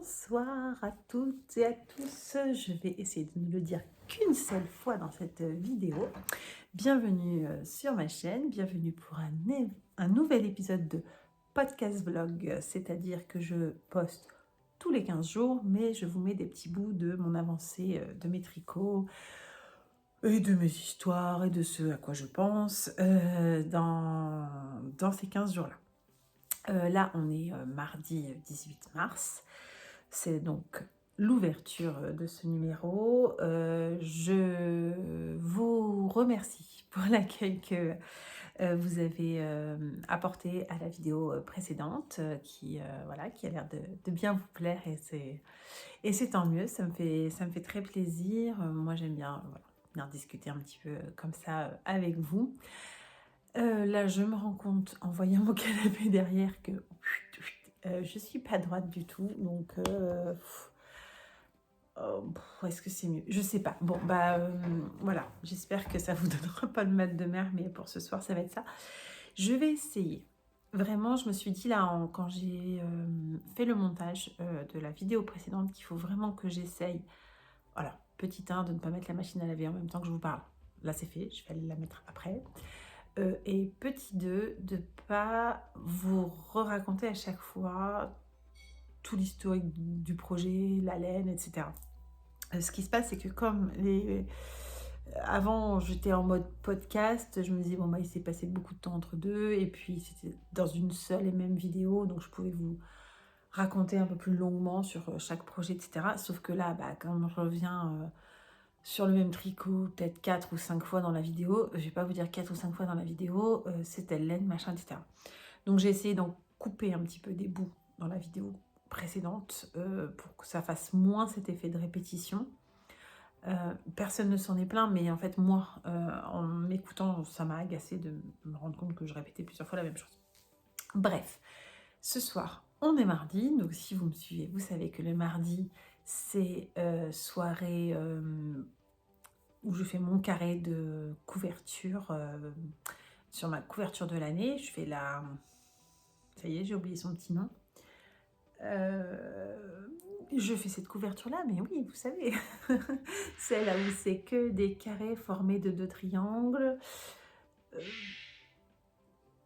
Bonsoir à toutes et à tous. Je vais essayer de ne le dire qu'une seule fois dans cette vidéo. Bienvenue sur ma chaîne, bienvenue pour un nouvel épisode de podcast vlog, c'est-à-dire que je poste tous les 15 jours, mais je vous mets des petits bouts de mon avancée, de mes tricots et de mes histoires et de ce à quoi je pense dans ces 15 jours-là. Là, on est mardi 18 mars. C'est donc l'ouverture de ce numéro. Je vous remercie pour l'accueil que vous avez apporté à la vidéo précédente, voilà, qui a l'air de bien vous plaire et c'est tant mieux, ça me fait très plaisir. Moi, j'aime bien, voilà, venir discuter un petit peu comme ça avec vous. Là, je me rends compte en voyant mon canapé derrière que je suis pas droite du tout, donc est-ce que c'est mieux? Je sais pas. Bon, voilà, j'espère que ça vous donnera pas le mal de mer, mais pour ce soir, ça va être ça. Je vais essayer. Vraiment, je me suis dit là, quand j'ai fait le montage de la vidéo précédente, qu'il faut vraiment que j'essaye, voilà, petit 1, de ne pas mettre la machine à laver en même temps que je vous parle. Là, c'est fait, je vais aller la mettre après. Et petit 2, de pas vous raconter à chaque fois tout l'historique du projet, la laine, etc. Ce qui se passe, c'est que comme avant j'étais en mode podcast, je me disais bon bah il s'est passé beaucoup de temps entre deux, et puis c'était dans une seule et même vidéo, donc je pouvais vous raconter un peu plus longuement sur chaque projet, etc. Sauf que là, quand je reviens sur le même tricot, peut-être 4 ou 5 fois dans la vidéo, je vais pas vous dire 4 ou 5 fois dans la vidéo, c'est telle laine, machin, etc. Donc j'ai essayé d'en couper un petit peu des bouts dans la vidéo précédente pour que ça fasse moins cet effet de répétition. Personne ne s'en est plaint, mais en fait moi, en m'écoutant, ça m'a agacé de me rendre compte que je répétais plusieurs fois la même chose. Bref, ce soir, on est mardi, donc si vous me suivez, vous savez que le mardi, c'est soirée où je fais mon carré de couverture sur ma couverture de l'année. Je fais la... Ça y est, j'ai oublié son petit nom. Je fais cette couverture-là, mais oui, vous savez, celle où c'est que des carrés formés de 2 triangles.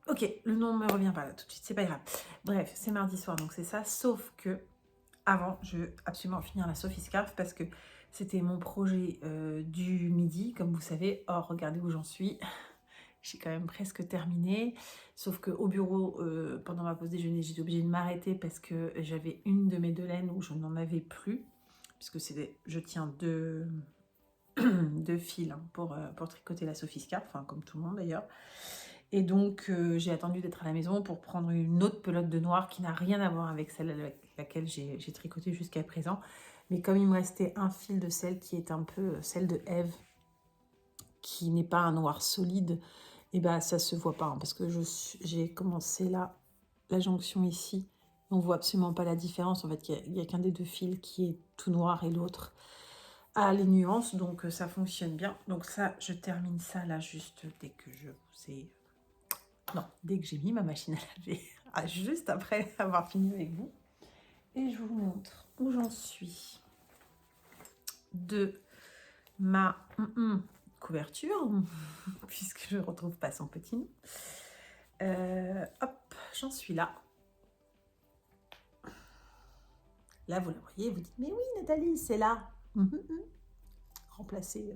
Ok, le nom ne me revient pas là tout de suite, c'est pas grave. Bref, c'est mardi soir, donc c'est ça, sauf que avant, je veux absolument finir la Sophie Scarf parce que c'était mon projet du midi, comme vous savez. Or, regardez où j'en suis. J'ai quand même presque terminé, sauf qu'au bureau, pendant ma pause déjeuner, j'étais obligée de m'arrêter parce que j'avais une de mes 2 laines où je n'en avais plus, puisque je tiens deux fils hein, pour tricoter la Sophie Scarf, enfin comme tout le monde d'ailleurs. Et donc j'ai attendu d'être à la maison pour prendre une autre pelote de noir qui n'a rien à voir avec celle avec laquelle j'ai tricoté jusqu'à présent. Mais comme il me restait un fil de celle qui est un peu celle de Eve, qui n'est pas un noir solide, et ça se voit pas, hein, parce que j'ai commencé là, la jonction ici, on voit absolument pas la différence. En fait, il y a qu'un des 2 fils qui est tout noir et l'autre a les nuances, donc ça fonctionne bien. Donc ça, je termine ça là juste dès que je vous ai... Non, dès que j'ai mis ma machine à laver, juste après avoir fini avec vous. Et je vous montre où j'en suis de ma couverture, puisque je ne retrouve pas son petit nom. Hop, j'en suis là. Là, vous la voyez, vous dites, mais oui, Nathalie, c'est là. Remplacé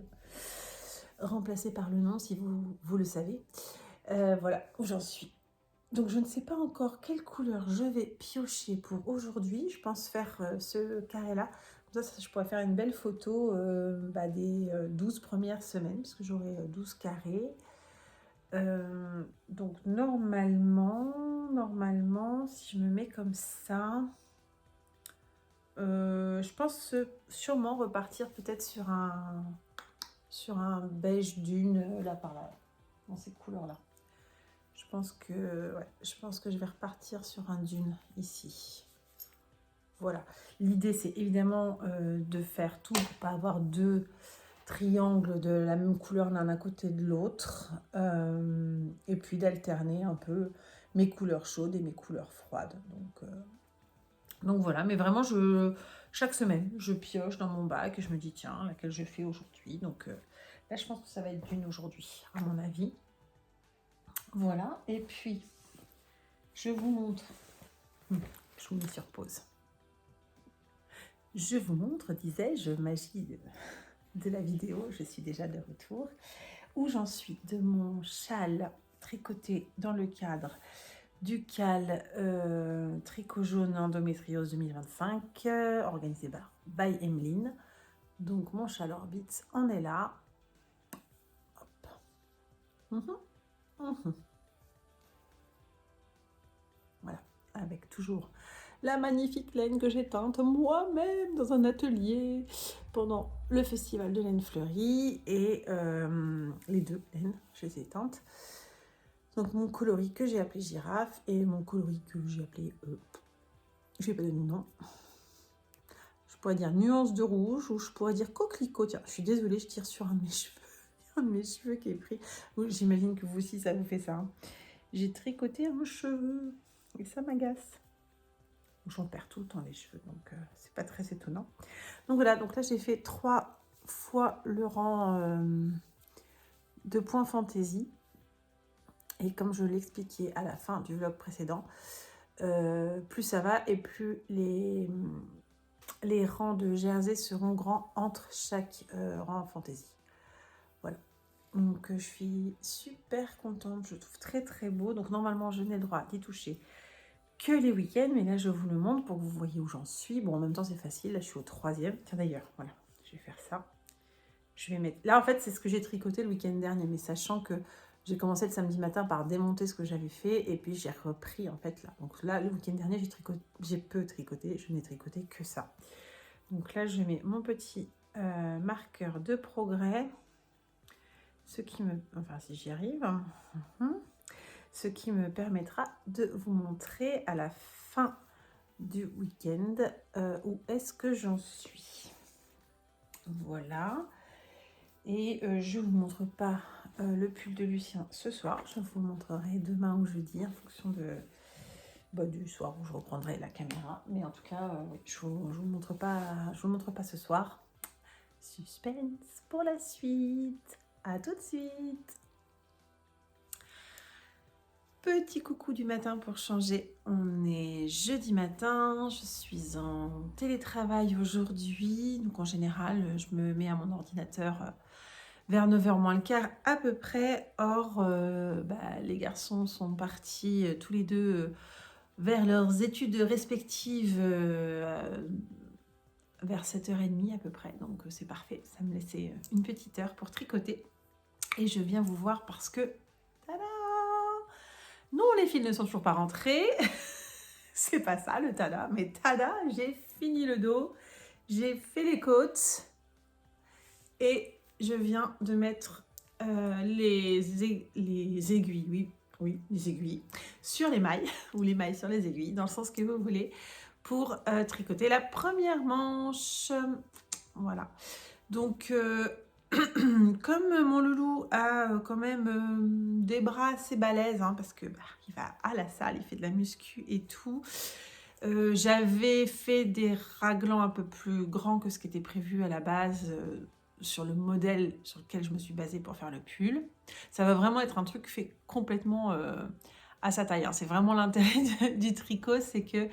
par le nom, si vous le savez. Voilà où j'en suis. Donc, je ne sais pas encore quelle couleur je vais piocher pour aujourd'hui. Je pense faire ce carré-là. Comme ça, je pourrais faire une belle photo des 12 premières semaines, parce que j'aurai 12 carrés. Donc, normalement, si je me mets comme ça, je pense sûrement repartir peut-être sur un beige dune, là par là, dans ces couleurs-là. Je pense que je vais repartir sur un dune ici. Voilà. L'idée, c'est évidemment de faire tout pour pas avoir 2 triangles de la même couleur l'un à côté de l'autre. Et puis d'alterner un peu mes couleurs chaudes et mes couleurs froides. Donc Donc voilà, mais vraiment, chaque semaine, je pioche dans mon bac et je me dis, tiens, laquelle je fais aujourd'hui. Donc là, je pense que ça va être d'une aujourd'hui, à mon avis. Voilà, et puis, je vous montre. Je vous mets sur pause. Je vous montre, disais-je, magie de la vidéo. Je suis déjà de retour. Où j'en suis de mon châle tricoté dans le cadre du CAL Tricot jaune endométriose 2025, organisé par by Emeline. Donc mon châle Orbit en est là. Hop. Voilà, avec toujours la magnifique laine que j'ai teinte moi-même dans un atelier pendant le festival de laine fleurie, et les deux laines, je les ai teintes. Donc mon coloris que j'ai appelé girafe et mon coloris que j'ai appelé, je vais pas donner de nom. Je pourrais dire nuance de rouge ou je pourrais dire coquelicot. Tiens, je suis désolée, je tire sur un de mes cheveux. Un de mes cheveux qui est pris. J'imagine que vous aussi, ça vous fait ça. Hein. J'ai tricoté un cheveu et ça m'agace. J'en perds tout le temps les cheveux, donc c'est pas très étonnant. Donc voilà, donc là j'ai fait 3 fois le rang de points fantaisie. Et comme je l'expliquais à la fin du vlog précédent, plus ça va et plus les rangs de jersey seront grands entre chaque rang fantaisie. Voilà. Donc je suis super contente, je trouve très très beau. Donc normalement je n'ai le droit d'y toucher que les week-ends, mais là je vous le montre pour que vous voyez où j'en suis. Bon, en même temps c'est facile, là je suis au 3e. Tiens d'ailleurs, voilà, je vais faire ça. Je vais mettre... Là en fait c'est ce que j'ai tricoté le week-end dernier, mais sachant que j'ai commencé le samedi matin par démonter ce que j'avais fait et puis j'ai repris en fait là. Donc là le week-end dernier j'ai peu tricoté, je n'ai tricoté que ça. Donc là je mets mon petit marqueur de progrès, ce qui me... Enfin si j'y arrive... ce qui me permettra de vous montrer à la fin du week-end où est-ce que j'en suis. Voilà. Et je ne vous montre pas le pull de Lucien ce soir. Je vous le montrerai demain ou jeudi en fonction du soir où je reprendrai la caméra. Mais en tout cas, je ne vous le montre pas ce soir. Suspense pour la suite. À tout de suite. Petit coucou du matin pour changer, on est jeudi matin, je suis en télétravail aujourd'hui, donc en général je me mets à mon ordinateur vers 9h moins le quart à peu près. Or les garçons sont partis tous les deux vers leurs études respectives vers 7h30 à peu près, donc c'est parfait, ça me laissait une petite heure pour tricoter et je viens vous voir parce que non, les fils ne sont toujours pas rentrés. C'est pas ça le tada. Mais tada, j'ai fini le dos. J'ai fait les côtes. Et je viens de mettre les aiguilles. Oui, les aiguilles. Sur les mailles. Ou les mailles sur les aiguilles. Dans le sens que vous voulez. Pour tricoter la première manche. Voilà. Donc... comme mon loulou a quand même des bras assez balèzes, hein, parce que il va à la salle, il fait de la muscu et tout. J'avais fait des raglans un peu plus grands que ce qui était prévu à la base sur le modèle sur lequel je me suis basée pour faire le pull. Ça va vraiment être un truc fait complètement à sa taille. Hein. C'est vraiment l'intérêt du tricot, c'est que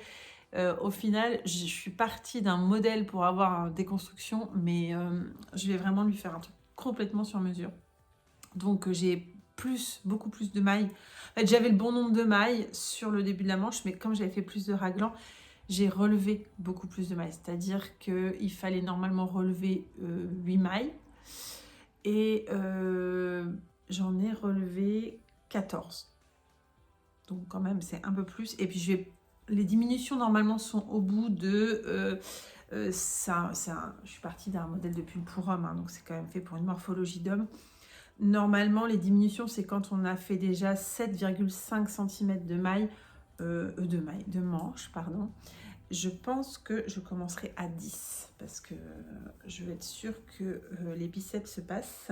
au final, je suis partie d'un modèle pour avoir des constructions, mais je vais vraiment lui faire un truc complètement sur mesure. Donc j'ai beaucoup plus de mailles. En fait, j'avais le bon nombre de mailles sur le début de la manche, mais comme j'avais fait plus de raglans, j'ai relevé beaucoup plus de mailles. C'est-à-dire qu'il fallait normalement relever 8 mailles. Et j'en ai relevé 14. Donc quand même, c'est un peu plus. Et puis les diminutions normalement sont au bout de... je suis partie d'un modèle de pull pour homme, hein, donc c'est quand même fait pour une morphologie d'homme. Normalement, les diminutions, c'est quand on a fait déjà 7,5 cm de maille, de manche, pardon. Je pense que je commencerai à 10 parce que je vais être sûre que les biceps se passent.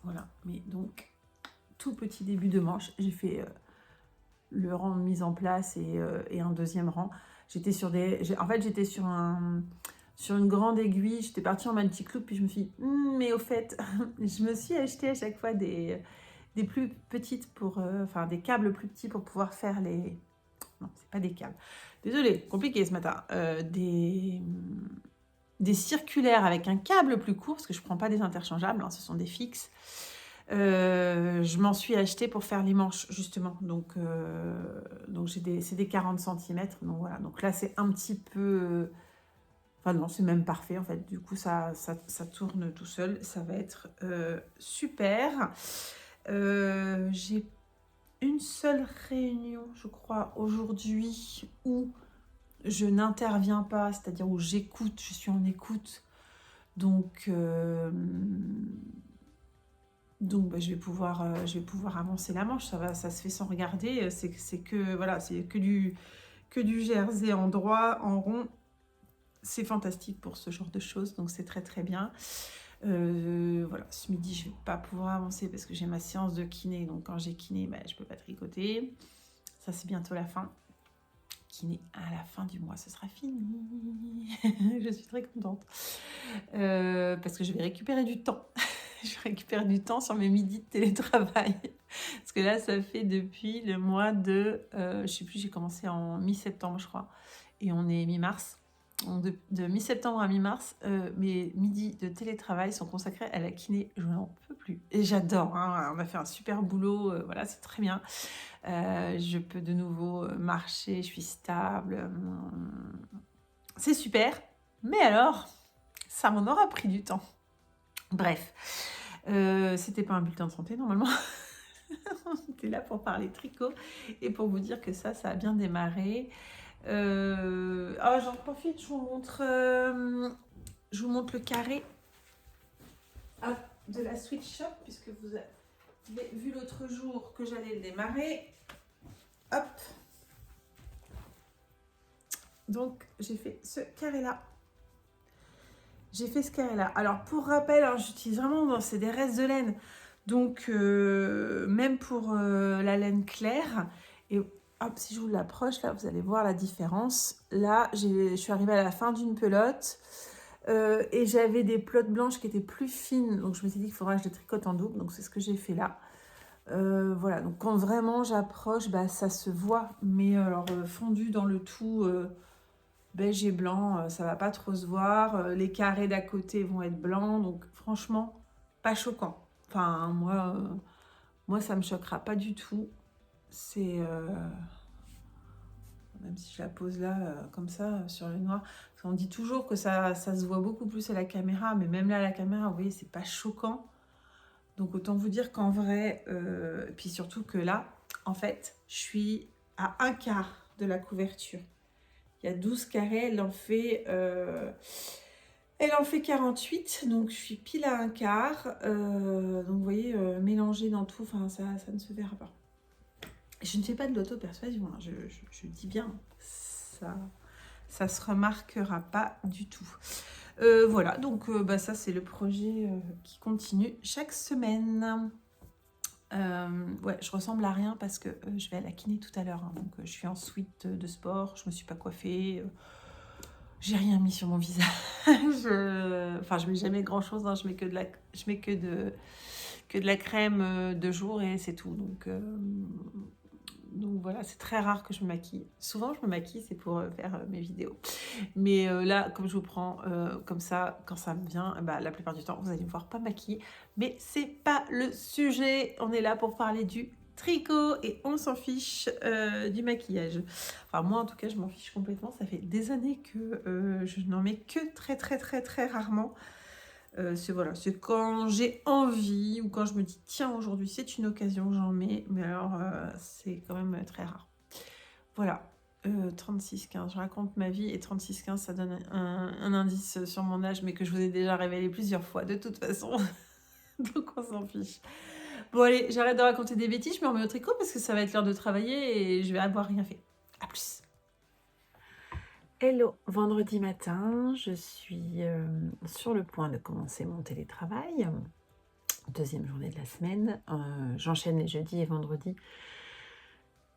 Voilà, mais donc, tout petit début de manche, j'ai fait... le rang de mise en place et un deuxième rang. En fait, j'étais sur une grande aiguille. J'étais partie en multi-clou, puis je me suis dit, mais au fait, je me suis acheté à chaque fois des plus petites enfin, des câbles plus petits pour pouvoir faire les... Non, c'est pas des câbles. Désolée, compliqué ce matin. Des circulaires avec un câble plus court, parce que je ne prends pas des interchangeables, hein, ce sont des fixes. Je m'en suis acheté pour faire les manches, justement. Donc c'est des 40 cm. Donc voilà. Donc là, c'est un petit peu... Enfin non, c'est même parfait, en fait. Du coup, ça tourne tout seul. Ça va être super. J'ai une seule réunion, je crois, aujourd'hui, où je n'interviens pas, c'est-à-dire où j'écoute, je suis en écoute. Donc bah, je vais pouvoir avancer la manche. Ça se fait sans regarder. C'est que voilà, c'est que du jersey en droit, en rond. C'est fantastique pour ce genre de choses, donc c'est très très bien. Voilà, ce midi je vais pas pouvoir avancer parce que j'ai ma séance de kiné, donc quand j'ai kiné, bah, je peux pas tricoter. Ça, c'est bientôt la fin. Kiné à la fin du mois, ce sera fini. Je suis très contente parce que je vais récupérer du temps. Je récupère du temps sur mes midis de télétravail. Parce que là, ça fait depuis le mois de... je sais plus, j'ai commencé en mi-septembre, je crois. Et on est mi-mars. Donc de mi-septembre à mi-mars, mes midis de télétravail sont consacrés à la kiné. Je n'en peux plus. Et j'adore. Hein, on a fait un super boulot. Voilà, c'est très bien. Je peux de nouveau marcher. Je suis stable. C'est super. Mais alors, ça m'en aura pris du temps. Bref. C'était pas un bulletin de santé, normalement. On était là pour parler tricot et pour vous dire que ça a bien démarré. J'en profite, je vous montre le carré de la Switch Shop, puisque vous avez vu l'autre jour que j'allais le démarrer. Hop. Donc, j'ai fait ce carré-là. Alors, pour rappel, hein, j'utilise vraiment, c'est des restes de laine. Donc, même pour la laine claire. Et hop, si je vous l'approche, là, vous allez voir la différence. Là, je suis arrivée à la fin d'une pelote. Et j'avais des pelotes blanches qui étaient plus fines. Donc, je me suis dit qu'il faudrait que je les tricote en double. Donc, c'est ce que j'ai fait là. Voilà. Donc, quand vraiment j'approche, bah, ça se voit. Mais alors, fondu dans le tout... beige et blanc, ça va pas trop se voir. Les carrés d'à côté vont être blancs. Donc, franchement, pas choquant. Enfin, moi ça me choquera pas du tout. C'est... même si je la pose là, comme ça, sur le noir. Parce qu'on dit toujours que ça se voit beaucoup plus à la caméra. Mais même là, à la caméra, vous voyez, c'est pas choquant. Donc, autant vous dire qu'en vrai... et puis surtout que là, en fait, je suis à un quart de la couverture. Il y a 12 carrés, elle en fait 48, donc je suis pile à un quart. Donc vous voyez, mélanger dans tout, enfin ça ne se verra pas. Je ne fais pas de l'auto-persuasion, hein, je dis bien, ça se remarquera pas du tout. Voilà, donc bah, ça c'est le projet qui continue chaque semaine. Ouais, je ressemble à rien parce que je vais à la kiné tout à l'heure. Hein, donc, je suis en suite de sport, je me suis pas coiffée. J'ai rien mis sur mon visage. Enfin, je mets jamais grand chose. Hein, je mets que de la crème de jour et c'est tout. Donc voilà, c'est très rare que je me maquille. Souvent, je me maquille, c'est pour faire mes vidéos. Mais là, comme je vous prends comme ça, quand ça me vient, bah, la plupart du temps, vous allez me voir pas maquillée. Mais c'est pas le sujet. On est là pour parler du tricot et on s'en fiche du maquillage. Enfin, moi, en tout cas, je m'en fiche complètement. Ça fait des années que je n'en mets que très, très, très, très rarement. C'est quand j'ai envie ou quand je me dis tiens aujourd'hui c'est une occasion j'en mets, mais alors c'est quand même très rare. Voilà, 36-15, je raconte ma vie et 36-15 ça donne un indice sur mon âge mais que je vous ai déjà révélé plusieurs fois de toute façon. Donc on s'en fiche. Bon allez, j'arrête de raconter des bêtises, je me remets au tricot parce que ça va être l'heure de travailler et je vais avoir rien fait. À plus. Hello, vendredi matin, je suis sur le point de commencer mon télétravail. Deuxième journée de la semaine. J'enchaîne les jeudis et vendredis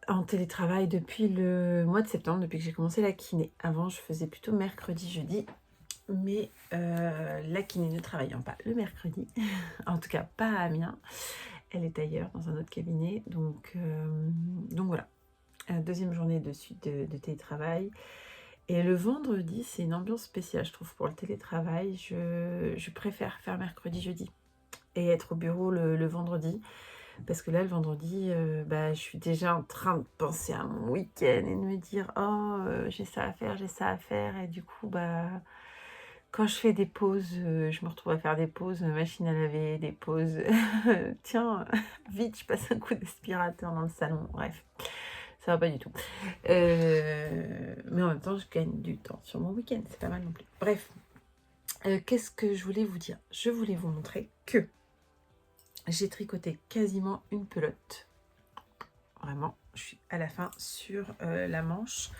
en télétravail depuis le mois de septembre, depuis que j'ai commencé la kiné. Avant, je faisais plutôt mercredi, jeudi, mais la kiné ne travaillant pas le mercredi, en tout cas pas à Amiens, elle est ailleurs dans un autre cabinet, donc voilà. Deuxième journée de suite de télétravail. Et le vendredi, c'est une ambiance spéciale, je trouve, pour le télétravail. Je préfère faire mercredi, jeudi et être au bureau le vendredi. Parce que là, le vendredi, je suis déjà en train de penser à mon week-end et de me dire, oh, j'ai ça à faire, j'ai ça à faire. Et du coup, quand je fais des pauses, je me retrouve à faire des pauses machine à laver, des pauses, tiens, vite, je passe un coup d'aspirateur dans le salon. Bref, ça va pas du tout. Mais en même temps, je gagne du temps sur mon week-end, c'est pas mal non plus. Bref, qu'est-ce que je voulais vous dire? Je voulais vous montrer que j'ai tricoté quasiment une pelote. Vraiment, je suis à la fin sur la manche.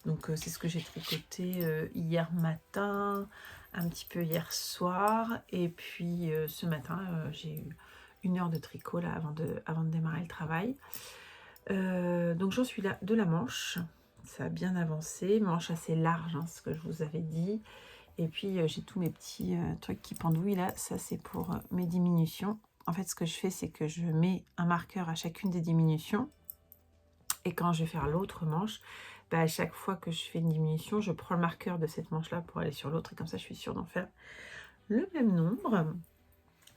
Donc c'est ce que j'ai tricoté hier matin, un petit peu hier soir. Et puis ce matin, j'ai eu 1 heure de tricot là avant de démarrer le travail. Donc j'en suis là de la manche. Ça a bien avancé. Manche assez large, hein, ce que je vous avais dit. Et puis j'ai tous mes petits trucs qui pendouillent là. Ça c'est pour mes diminutions. En fait, ce que je fais, c'est que je mets un marqueur à chacune des diminutions. Et quand je vais faire l'autre manche, à chaque fois que je fais une diminution, je prends le marqueur de cette manche-là pour aller sur l'autre. Et comme ça, je suis sûre d'en faire le même nombre.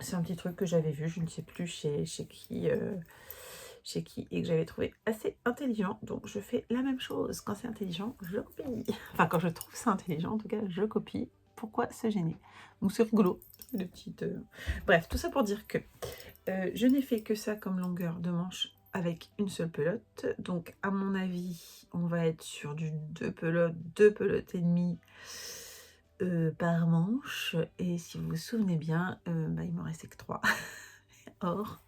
C'est un petit truc que j'avais vu, je ne sais plus chez qui, et que j'avais trouvé assez intelligent. Donc, je fais la même chose. Quand c'est intelligent, je copie. Enfin, quand je trouve ça intelligent, en tout cas, je copie. Pourquoi se gêner? Donc, c'est rigolo. De petites, Bref, tout ça pour dire que je n'ai fait que ça comme longueur de manche avec une seule pelote. Donc, à mon avis, on va être sur du 2 pelotes et demie par manche. Et si vous vous souvenez bien, il m'en restait que 3. Or,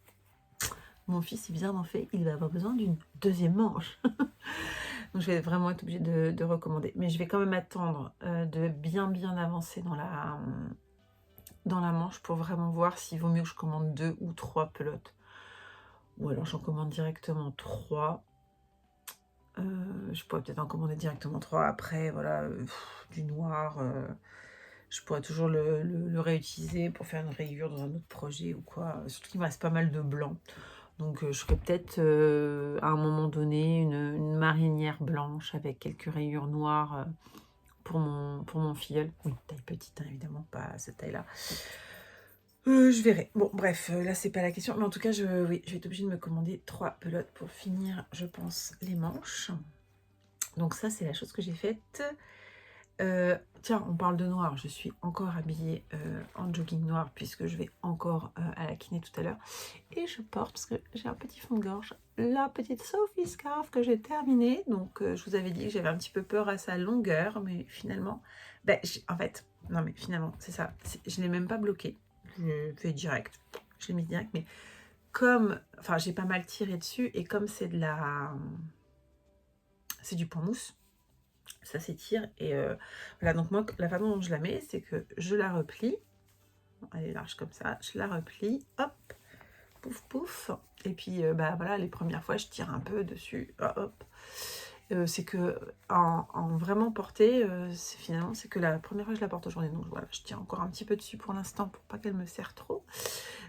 mon fils, il vient d'en faire, il va avoir besoin d'une deuxième manche. Donc, je vais vraiment être obligée de recommander. Mais je vais quand même attendre de bien avancer dans la manche pour vraiment voir s'il vaut mieux que je commande 2 ou 3 pelotes. Ou alors j'en commande directement 3. Je pourrais peut-être en commander directement 3 après, voilà, du noir. Je pourrais toujours le réutiliser pour faire une rayure dans un autre projet ou quoi. Surtout qu'il me reste pas mal de blanc. Donc je ferai peut-être à un moment donné une marinière blanche avec quelques rayures noires pour mon filleul. Oui, taille petite, hein, évidemment, pas cette taille-là. Je verrai. Bon, bref, là, c'est pas la question. Mais en tout cas, oui, je vais être obligée de me commander 3 pelotes pour finir, je pense, les manches. Donc ça, c'est la chose que j'ai faite. Tiens, on parle de noir. Je suis encore habillée en jogging noir puisque je vais encore à la kiné tout à l'heure. Et je porte, parce que j'ai un petit fond de gorge, la petite Sophie Scarf que j'ai terminée. Donc, je vous avais dit que j'avais un petit peu peur à sa longueur. Mais finalement, en fait, non mais finalement, c'est ça. Je ne l'ai même pas bloqué. Je fais direct. Je l'ai mis direct. Mais comme, enfin, j'ai pas mal tiré dessus. Et comme c'est c'est du pan mousse, ça s'étire et voilà. Donc moi, la façon dont je la mets, c'est que je la replie, elle est large comme ça, je la replie, hop, pouf pouf, et puis voilà, les premières fois je tire un peu dessus, hop. C'est que en vraiment portée, finalement c'est que la première fois que je la porte aujourd'hui, donc voilà, je tiens encore un petit peu dessus pour l'instant pour pas qu'elle me serre trop,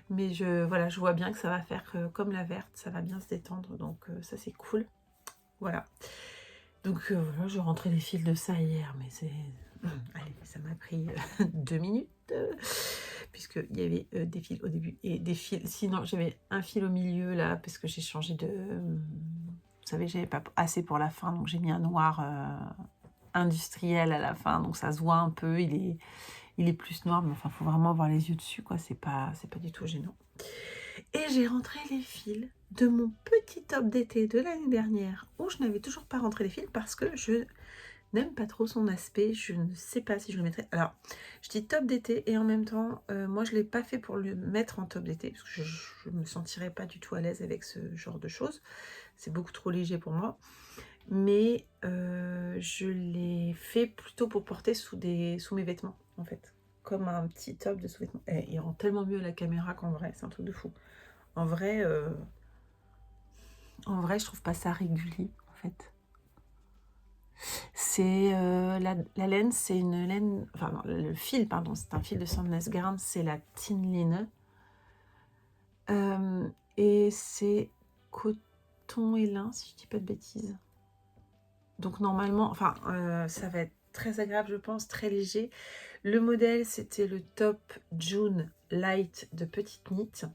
mais voilà, je vois bien que ça va faire comme la verte, ça va bien se détendre, donc ça c'est cool, voilà. Donc voilà, je rentrais les fils de ça hier, mais c'est... Allez, ça m'a pris 2 minutes, puisqu'il y avait des fils au début et des fils... Sinon, j'avais un fil au milieu, là, parce que j'ai changé de... Vous savez, j'avais pas assez pour la fin, donc j'ai mis un noir industriel à la fin, donc ça se voit un peu, il est plus noir, mais enfin, il faut vraiment avoir les yeux dessus, quoi, c'est pas du tout gênant. Et j'ai rentré les fils de mon petit top d'été de l'année dernière où je n'avais toujours pas rentré les fils parce que je n'aime pas trop son aspect. Je ne sais pas si je le mettrai. Alors, je dis top d'été et en même temps, moi je ne l'ai pas fait pour le mettre en top d'été parce que je ne me sentirais pas du tout à l'aise avec ce genre de choses. C'est beaucoup trop léger pour moi. Mais je l'ai fait plutôt pour porter sous mes vêtements en fait. Comme un petit top de sous-vêtements. Et il rend tellement mieux à la caméra qu'en vrai, c'est un truc de fou. En vrai, En vrai, je trouve pas ça régulier, en fait. C'est la laine, c'est une laine, enfin non, le fil, pardon, c'est un fil de Sandnes Garn, c'est la Tinline. Et c'est coton et lin, si je dis pas de bêtises. Donc normalement, enfin, ça va être très agréable, je pense, très léger. Le modèle, c'était le Top June Light de Petite Knit.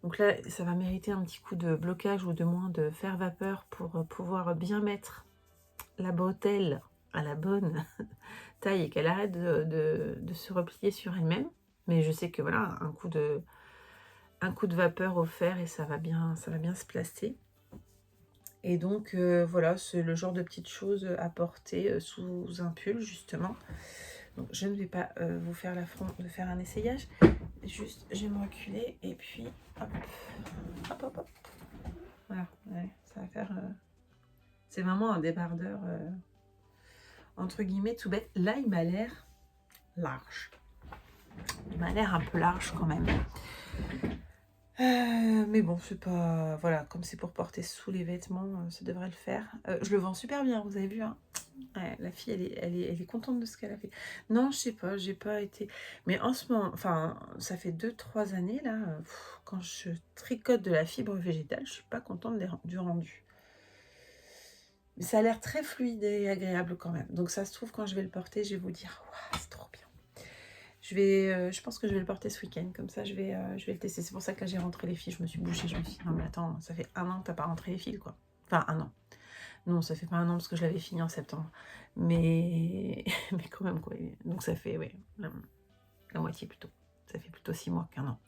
Donc là, ça va mériter un petit coup de blocage ou de moins de fer vapeur pour pouvoir bien mettre la bretelle à la bonne taille et qu'elle arrête de se replier sur elle-même. Mais je sais que voilà, un coup de vapeur au fer et ça va bien se placer. Et donc voilà, c'est le genre de petites choses à porter sous un pull justement. Donc je ne vais pas vous faire l'affront de faire un essayage. Juste, je vais me reculer et puis hop, hop, hop, hop. Voilà, ouais, ça va faire... c'est vraiment un débardeur entre guillemets tout bête. Là, il m'a l'air large. Il m'a l'air un peu large quand même. Mais bon, c'est pas... Voilà, comme c'est pour porter sous les vêtements, ça devrait le faire. Je le vends super bien, vous avez vu, hein. Ouais, la fille, elle est contente de ce qu'elle a fait. Non, je sais pas, j'ai pas été... Mais en ce moment, enfin, ça fait 2-3 années, là, quand je tricote de la fibre végétale, je suis pas contente du rendu. Mais ça a l'air très fluide et agréable quand même. Donc ça se trouve, quand je vais le porter, je vais vous dire, waouh, c'est trop bien. Je pense que je vais le porter ce week-end, comme ça je vais le tester. C'est pour ça que là j'ai rentré les fils, je me suis bouchée, je me suis dit non mais attends, ça fait 1 an que t'as pas rentré les fils quoi. Enfin 1 an. Non, ça fait pas 1 an parce que je l'avais fini en septembre. Mais quand même quoi. Donc ça fait ouais, la moitié plutôt. Ça fait plutôt 6 mois qu'1 an.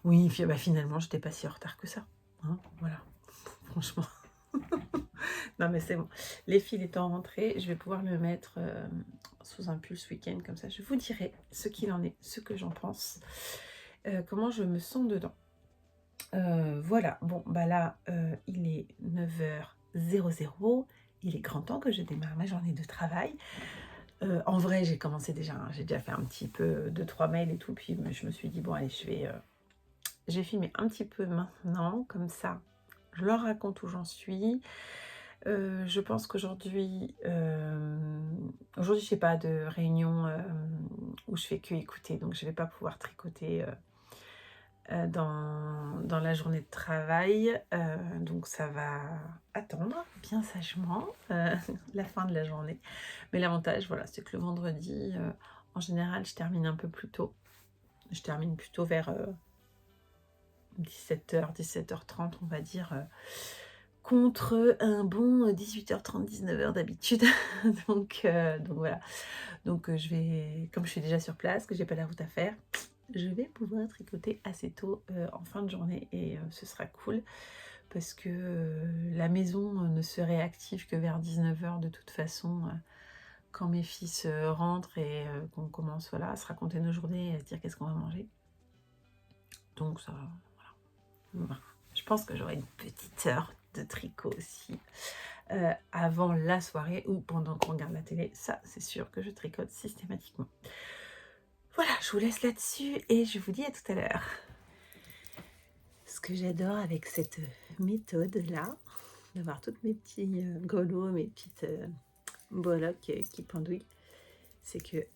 Oui, bah, finalement j'étais pas si en retard que ça. Hein, voilà. Franchement. Non mais c'est bon. Les fils étant rentrés, je vais pouvoir le mettre sous un pull ce week-end. Comme ça, je vous dirai ce qu'il en est, ce que j'en pense, comment je me sens dedans. Voilà, bon, bah là, il est 9h00. Il est grand temps que je démarre ma journée de travail. En vrai, j'ai commencé déjà, hein, j'ai déjà fait un petit peu 2-3 mails et tout. Puis je me suis dit, bon, allez, je vais filmer un petit peu maintenant, comme ça, je leur raconte où j'en suis. Je pense qu'aujourd'hui, je n'ai pas de réunion où je fais que écouter, donc je ne vais pas pouvoir tricoter dans la journée de travail. Donc ça va attendre bien sagement la fin de la journée. Mais l'avantage, voilà, c'est que le vendredi, en général, je termine un peu plus tôt. Je termine plutôt vers 17h, 17h30, on va dire. Contre un bon 18h30, 19h d'habitude. donc voilà. Donc je vais, comme je suis déjà sur place, que j'ai pas la route à faire, je vais pouvoir tricoter assez tôt en fin de journée et ce sera cool parce que la maison ne serait active que vers 19h de toute façon quand mes fils rentrent et qu'on commence voilà, à se raconter nos journées et à se dire qu'est-ce qu'on va manger. Donc ça, voilà. Je pense que j'aurai une petite heure de tricot aussi avant la soirée ou pendant qu'on regarde la télé. Ça, c'est sûr que je tricote systématiquement. Voilà, je vous laisse là-dessus et je vous dis à tout à l'heure. Ce que j'adore avec cette méthode-là, d'avoir toutes mes petits grelots, mes petites breloques qui pendouillent, c'est que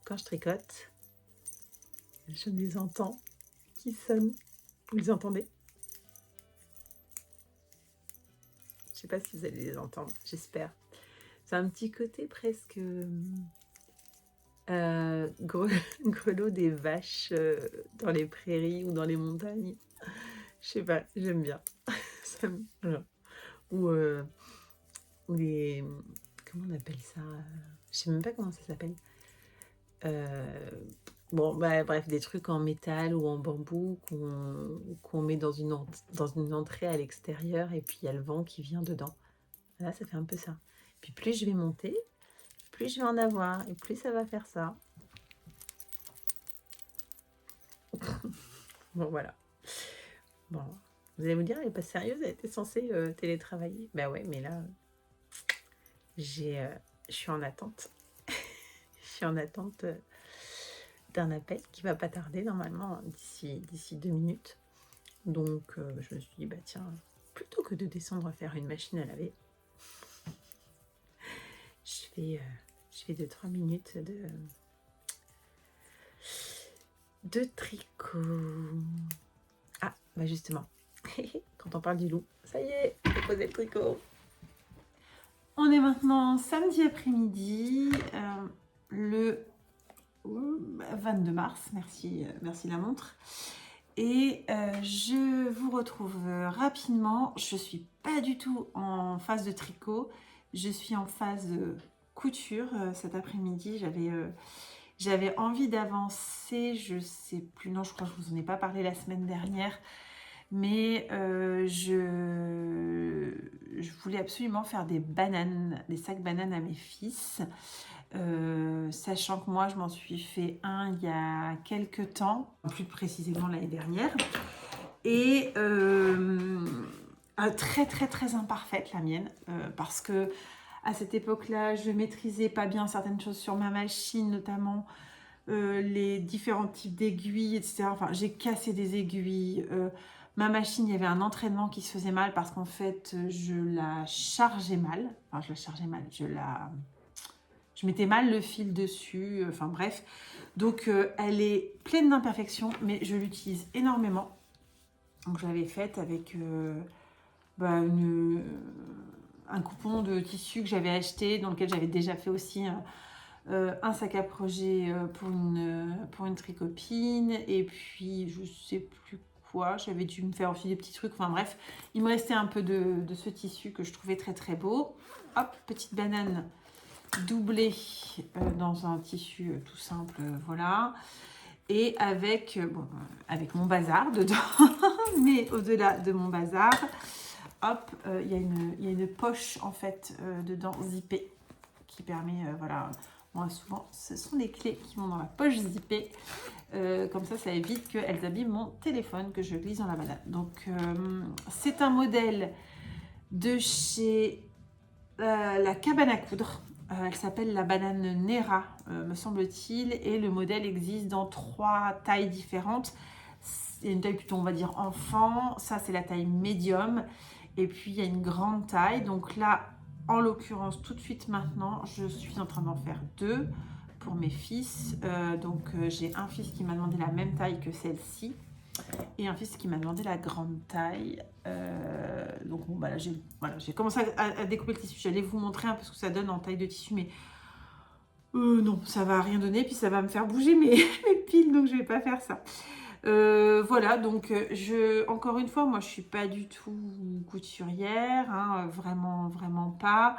quand je tricote, je les entends qui sonnent. Vous les entendez? Je sais pas si vous allez les entendre, j'espère. C'est un petit côté presque grelot des vaches dans les prairies ou dans les montagnes. Je sais pas, j'aime bien. Voilà. Ou les... Comment on appelle ça? Je sais même pas comment ça s'appelle. Bon, bah, bref, des trucs en métal ou en bambou qu'on met dans une entrée à l'extérieur et puis il y a le vent qui vient dedans. Là, ça fait un peu ça. Puis plus je vais monter, plus je vais en avoir et plus ça va faire ça. Bon, voilà. Bon, vous allez vous dire, elle est pas sérieuse, elle était censée télétravailler. Bah ouais, mais là, je suis en attente. Je suis en attente d'un appel qui va pas tarder normalement d'ici 2 minutes. Donc je me suis dit bah tiens, plutôt que de descendre faire une machine à laver, je fais 2-3 minutes de tricot. Ah, bah justement, quand on parle du loup, ça y est, j'ai posé le tricot. On est maintenant samedi après-midi, le 22 mars, merci la montre. Et je vous retrouve rapidement. Je suis pas du tout en phase de tricot, je suis en phase de couture. Cet après-midi, j'avais envie d'avancer, je sais plus, non, je crois que je vous en ai pas parlé la semaine dernière, mais je voulais absolument faire des sacs bananes à mes fils. Sachant que moi je m'en suis fait un il y a quelques temps, plus précisément l'année dernière, et très très très imparfaite la mienne, parce que à cette époque-là je maîtrisais pas bien certaines choses sur ma machine, notamment les différents types d'aiguilles, etc. Enfin, j'ai cassé des aiguilles. Ma machine, il y avait un entraînement qui se faisait mal parce qu'en fait, je la chargeais mal. Enfin, je la chargeais mal. Je mettais mal le fil dessus. Enfin, bref. Donc, elle est pleine d'imperfections, mais je l'utilise énormément. Donc, je l'avais faite avec un coupon de tissu que j'avais acheté, dans lequel j'avais déjà fait aussi un sac à projet pour une tricopine, et puis je sais plus quoi, j'avais dû me faire aussi des petits trucs, enfin bref, il me restait un peu de ce tissu que je trouvais très très beau. Hop, petite banane doublée dans un tissu tout simple, voilà, et avec mon bazar dedans. Mais au-delà de mon bazar, hop, il y a une poche en fait dedans zippée qui permet, voilà. Moi, souvent, ce sont les clés qui vont dans la poche zippée. Comme ça évite qu'elles abîment mon téléphone que je glisse dans la banane. Donc, c'est un modèle de chez la cabane à coudre. Elle s'appelle la banane Nera, me semble-t-il. Et le modèle existe dans 3 tailles différentes. Il y a une taille plutôt, on va dire, enfant. Ça, c'est la taille médium. Et puis, il y a une grande taille. Donc là, en l'occurrence, tout de suite maintenant, je suis en train d'en faire 2 pour mes fils. J'ai un fils qui m'a demandé la même taille que celle-ci et un fils qui m'a demandé la grande taille. Là, j'ai commencé à découper le tissu. J'allais vous montrer un peu ce que ça donne en taille de tissu, mais non, ça va rien donner, puis ça va me faire bouger mes piles, donc je vais pas faire ça. Voilà, donc encore une fois, moi je suis pas du tout couturière, hein, vraiment pas.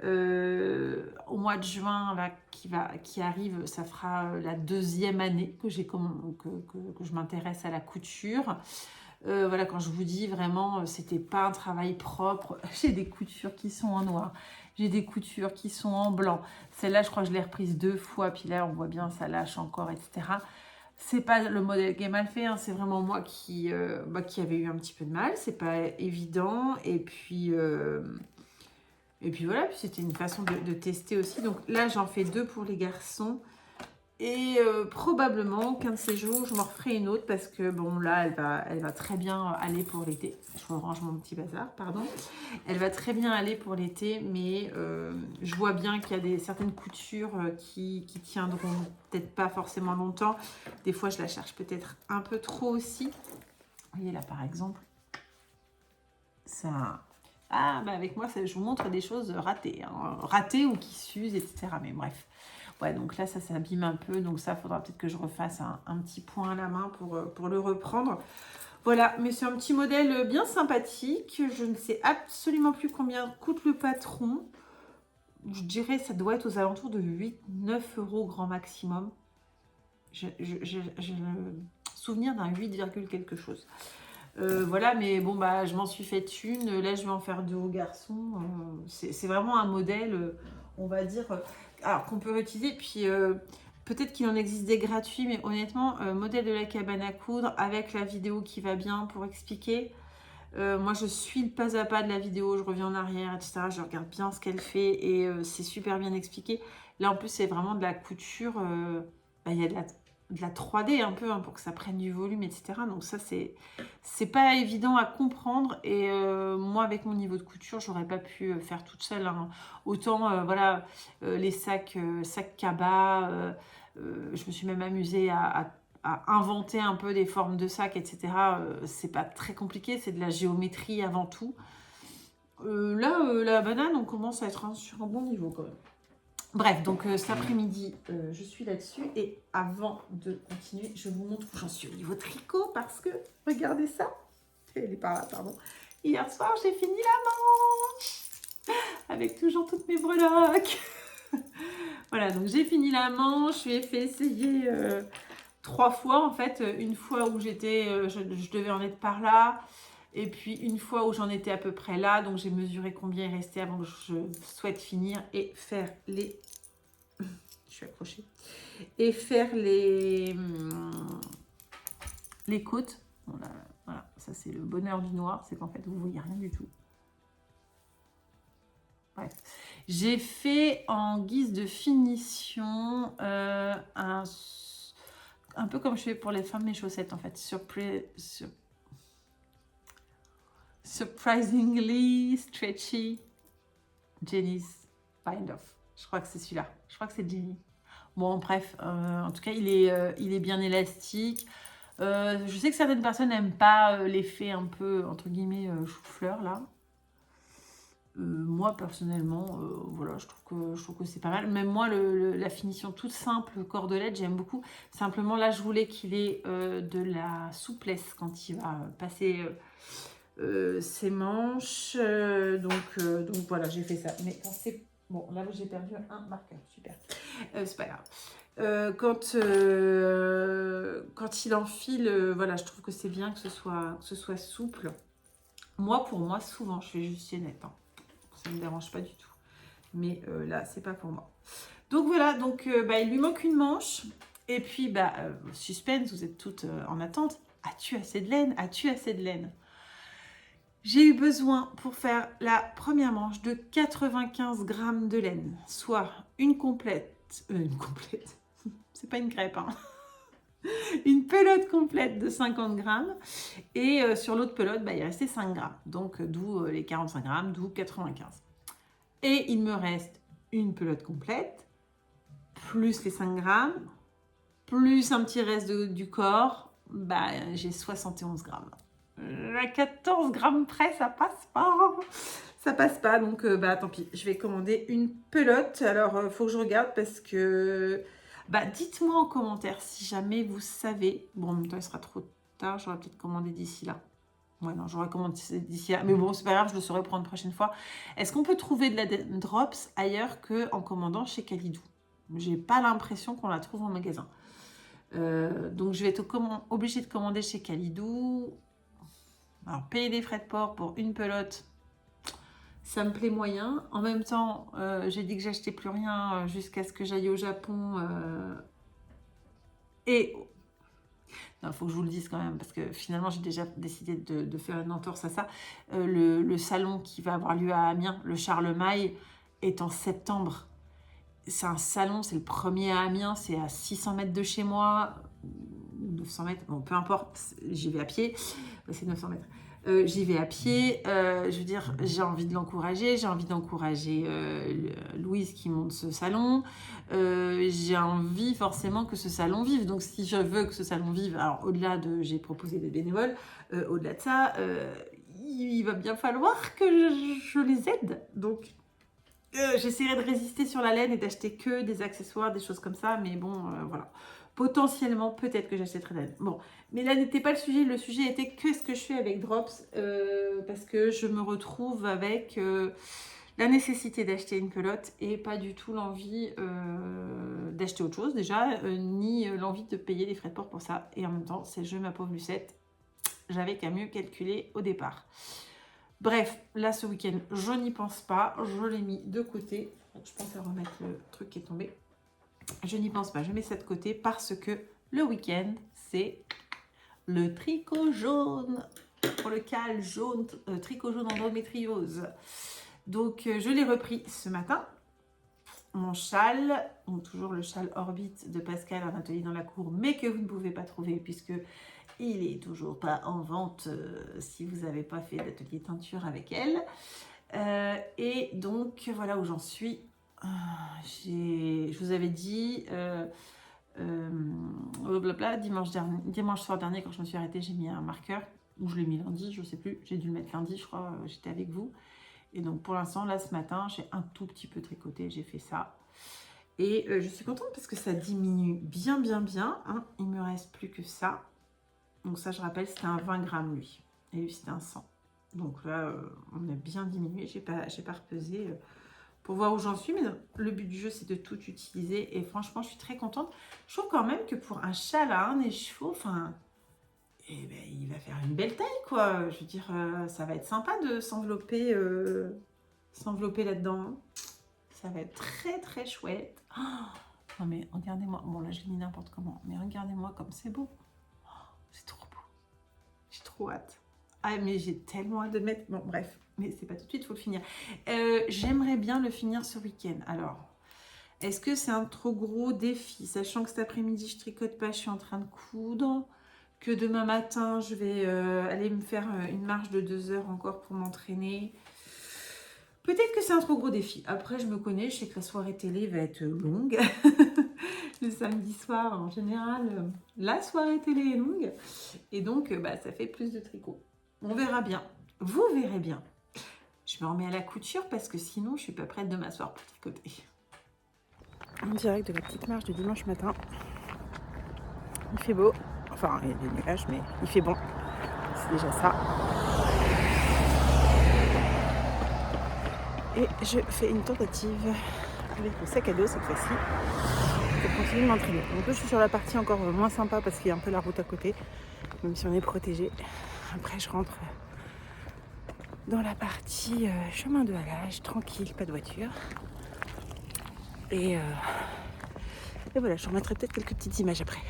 Au mois de juin là, qui arrive, ça fera la 2e année que je m'intéresse à la couture. Voilà, quand je vous dis vraiment, c'était pas un travail propre. J'ai des coutures qui sont en noir, j'ai des coutures qui sont en blanc. Celle-là, je crois que je l'ai reprise 2 fois, puis là, on voit bien, ça lâche encore, etc. C'est pas le modèle qui est mal fait, hein, c'est vraiment moi qui avait eu un petit peu de mal. C'est pas évident. Et puis voilà, puis c'était une façon de tester aussi. Donc là, j'en fais 2 pour les garçons. Et probablement qu'un de ces jours, je m'en referai une autre parce que bon, là, elle va très bien aller pour l'été. Je range mon petit bazar, pardon. Elle va très bien aller pour l'été, mais je vois bien qu'il y a certaines coutures qui tiendront peut-être pas forcément longtemps. Des fois, je la cherche peut-être un peu trop aussi. Vous voyez là, par exemple, ça... Ah, bah avec moi, je vous montre des choses ratées, hein. Ratées ou qui s'usent, etc. Mais bref. Ouais, donc là, ça s'abîme un peu. Donc ça, il faudra peut-être que je refasse un petit point à la main pour le reprendre. Voilà, mais c'est un petit modèle bien sympathique. Je ne sais absolument plus combien coûte le patron. Je dirais que ça doit être aux alentours de 8-9 € grand maximum. J'ai le souvenir d'un 8, quelque chose. Voilà, mais bon, bah, je m'en suis fait une. Là, je vais en faire 2 aux garçons. C'est vraiment un modèle, on va dire, alors qu'on peut réutiliser. Puis peut-être qu'il en existe des gratuits, mais honnêtement, modèle de la cabane à coudre avec la vidéo qui va bien pour expliquer. Moi, je suis le pas à pas de la vidéo, je reviens en arrière, etc. Je regarde bien ce qu'elle fait et c'est super bien expliqué. Là, en plus, c'est vraiment de la couture. Il y a de la 3D un peu, hein, pour que ça prenne du volume, etc. Donc ça, c'est pas évident à comprendre. Et moi, avec mon niveau de couture, j'aurais pas pu faire toute seule, hein. Autant, voilà, les sacs cabas, je me suis même amusée à inventer un peu des formes de sacs, etc. C'est pas très compliqué, c'est de la géométrie avant tout. Là, la banane, on commence à être sur un bon niveau quand même. Bref, donc cet après-midi, je suis là-dessus. Et avant de continuer, je vous montre où j'en suis au niveau tricot parce que, regardez ça. Elle est par là, pardon. Hier soir, j'ai fini la manche avec toujours toutes mes breloques. Voilà, donc j'ai fini la manche. Je lui ai fait essayer 3 fois en fait. Une fois où je devais en être par là. Et puis une fois où j'en étais à peu près là. Donc j'ai mesuré combien il restait avant que je souhaite finir et faire les... Je suis accrochée. Et faire les côtes. Voilà, voilà, ça c'est le bonheur du noir, c'est qu'en fait vous voyez rien du tout. Bref. J'ai fait en guise de finition un peu comme je fais pour les femmes mes chaussettes en fait. Surprisingly stretchy Jenny's Bind Off. Je crois que c'est celui-là. Je crois que c'est Jenny. Bon, bref, en tout cas, il est bien élastique. Je sais que certaines personnes n'aiment pas l'effet un peu, entre guillemets, chou-fleur, là. Moi, personnellement, voilà, je trouve que c'est pas mal. Même moi, la finition toute simple, cordelette, j'aime beaucoup. Simplement, là, je voulais qu'il ait de la souplesse quand il va passer ses manches. Donc voilà, j'ai fait ça. Mais quand c'est... Bon, là, j'ai perdu un marqueur, super. C'est pas grave. Quand il enfile, voilà, je trouve que c'est bien que ce soit souple. Moi, pour moi, souvent, je fais juste chaînette, hein. Ça ne me dérange pas du tout. Mais là, c'est pas pour moi. Donc voilà, donc il lui manque une manche. Et puis, suspense, vous êtes toutes en attente. As-tu assez de laine? As-tu assez de laine? J'ai eu besoin pour faire la première manche de 95 grammes de laine, soit une complète, c'est pas une crêpe, hein. Une pelote complète de 50 grammes. Et sur l'autre pelote, il restait 5 grammes. Donc, d'où les 45 grammes, d'où 95. Et il me reste une pelote complète, plus les 5 grammes, plus un petit reste du corps. J'ai 71 grammes. À 14 grammes près, ça passe pas. Ça passe pas, donc tant pis. Je vais commander une pelote. Alors, faut que je regarde parce que... dites-moi en commentaire si jamais vous savez. Bon, en même temps, il sera trop tard. J'aurais peut-être commandé d'ici là. Ouais, non, j'aurais commandé d'ici là. Mais bon, c'est pas grave, je le saurai pour une prochaine fois. Est-ce qu'on peut trouver de la drops ailleurs qu'en commandant chez Kalidou? J'ai pas l'impression qu'on la trouve en magasin. Donc, je vais être obligée de commander chez Kalidou. Alors, payer des frais de port pour une pelote, ça me plaît moyen. En même temps, j'ai dit que j'achetais plus rien jusqu'à ce que j'aille au Japon. Et il faut que je vous le dise quand même, parce que finalement, j'ai déjà décidé de faire une entorse à ça. Le salon qui va avoir lieu à Amiens, le Charlemagne, est en septembre. C'est un salon, c'est le premier à Amiens, c'est à 600 mètres de chez moi, 900 mètres, bon, peu importe, j'y vais à pied, c'est 900 mètres. J'y vais à pied, je veux dire, j'ai envie de l'encourager, j'ai envie d'encourager Louise qui monte ce salon, j'ai envie forcément que ce salon vive. Donc si je veux que ce salon vive, alors au-delà de, j'ai proposé des bénévoles, au-delà de ça, il va bien falloir que je les aide. Donc j'essaierai de résister sur la laine et d'acheter que des accessoires, des choses comme ça, mais bon, voilà. Potentiellement, peut-être que j'achèterai de la laine. Bon, mais là n'était pas le sujet. Le sujet était qu'est-ce que je fais avec Drops, parce que je me retrouve avec la nécessité d'acheter une pelote et pas du tout l'envie d'acheter autre chose déjà, ni l'envie de payer les frais de port pour ça. Et en même temps, c'est le jeu, ma pauvre Lucette. J'avais qu'à mieux calculer au départ. Bref, là ce week-end, je n'y pense pas. Je l'ai mis de côté. Je pense à remettre le truc qui est tombé. Je n'y pense pas, je mets ça de côté parce que le week-end, c'est le tricot jaune pour le cal jaune, tricot jaune endométriose. Donc, je l'ai repris ce matin mon châle, donc toujours le châle Orbit de Pascal, un atelier dans la cour, mais que vous ne pouvez pas trouver puisque il est toujours pas en vente si vous n'avez pas fait d'atelier teinture avec elle. Et donc voilà où j'en suis. Je vous avais dit dimanche soir dernier quand je me suis arrêtée, j'ai mis un marqueur, ou je l'ai mis lundi, je sais plus, j'ai dû le mettre lundi je crois, j'étais avec vous. Et donc pour l'instant là ce matin j'ai un tout petit peu tricoté, j'ai fait ça. Et je suis contente parce que ça diminue bien hein. Il me reste plus que ça. Donc ça je rappelle c'était un 20 grammes lui, et lui c'était un 100. Donc là on a bien diminué, j'ai pas repesé pour voir où j'en suis, mais le but du jeu c'est de tout utiliser et franchement je suis très contente. Je trouve quand même que pour un châle à un écheveau, enfin eh ben, il va faire une belle taille quoi. Je veux dire ça va être sympa de s'envelopper là-dedans. Ça va être très chouette. Oh, non mais regardez-moi, bon là je l'ai mis n'importe comment, mais regardez-moi comme c'est beau. Oh, c'est trop beau. J'ai trop hâte. Ah mais j'ai tellement hâte de mettre... Bon bref, mais c'est pas tout de suite, il faut le finir. J'aimerais bien le finir ce week-end. Alors, est-ce que c'est un trop gros défi, sachant que cet après-midi je tricote pas, je suis en train de coudre, que demain matin je vais aller me faire une marche de 2 heures encore pour m'entraîner. Peut-être que c'est un trop gros défi. Après, je me connais, je sais que la soirée télé va être longue. Le samedi soir, en général, la soirée télé est longue. Et donc, bah, ça fait plus de tricot. On verra bien. Vous verrez bien. Je me remets à la couture parce que sinon, je suis pas prête de m'asseoir pour tricoter. En direct de la petite marche de dimanche matin. Il fait beau. Enfin, il y a des nuages, mais il fait bon. C'est déjà ça. Et je fais une tentative avec le sac à dos cette fois-ci pour continuer de m'entraîner. Donc là je suis sur la partie encore moins sympa parce qu'il y a un peu la route à côté, même si on est protégé. Après je rentre dans la partie chemin de halage, tranquille, pas de voiture. Et voilà, je remettrai peut-être quelques petites images après.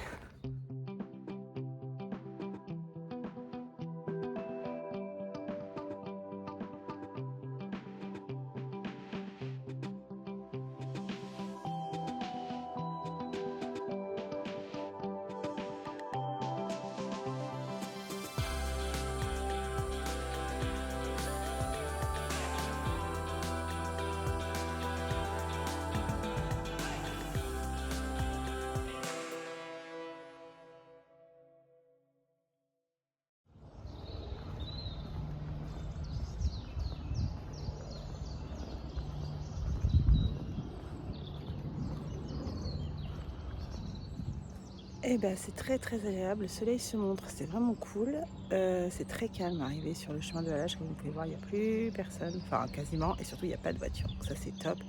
Eh ben, c'est très agréable, le soleil se montre, c'est vraiment cool. C'est très calme arrivé sur le chemin de halage, comme vous pouvez voir, il n'y a plus personne, enfin quasiment, et surtout il n'y a pas de voiture, donc ça c'est top.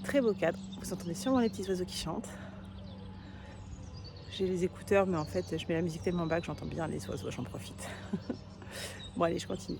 Très beau cadre, vous entendez sûrement les petits oiseaux qui chantent. J'ai les écouteurs, mais en fait je mets la musique tellement bas que j'entends bien les oiseaux, j'en profite. Bon allez, je continue.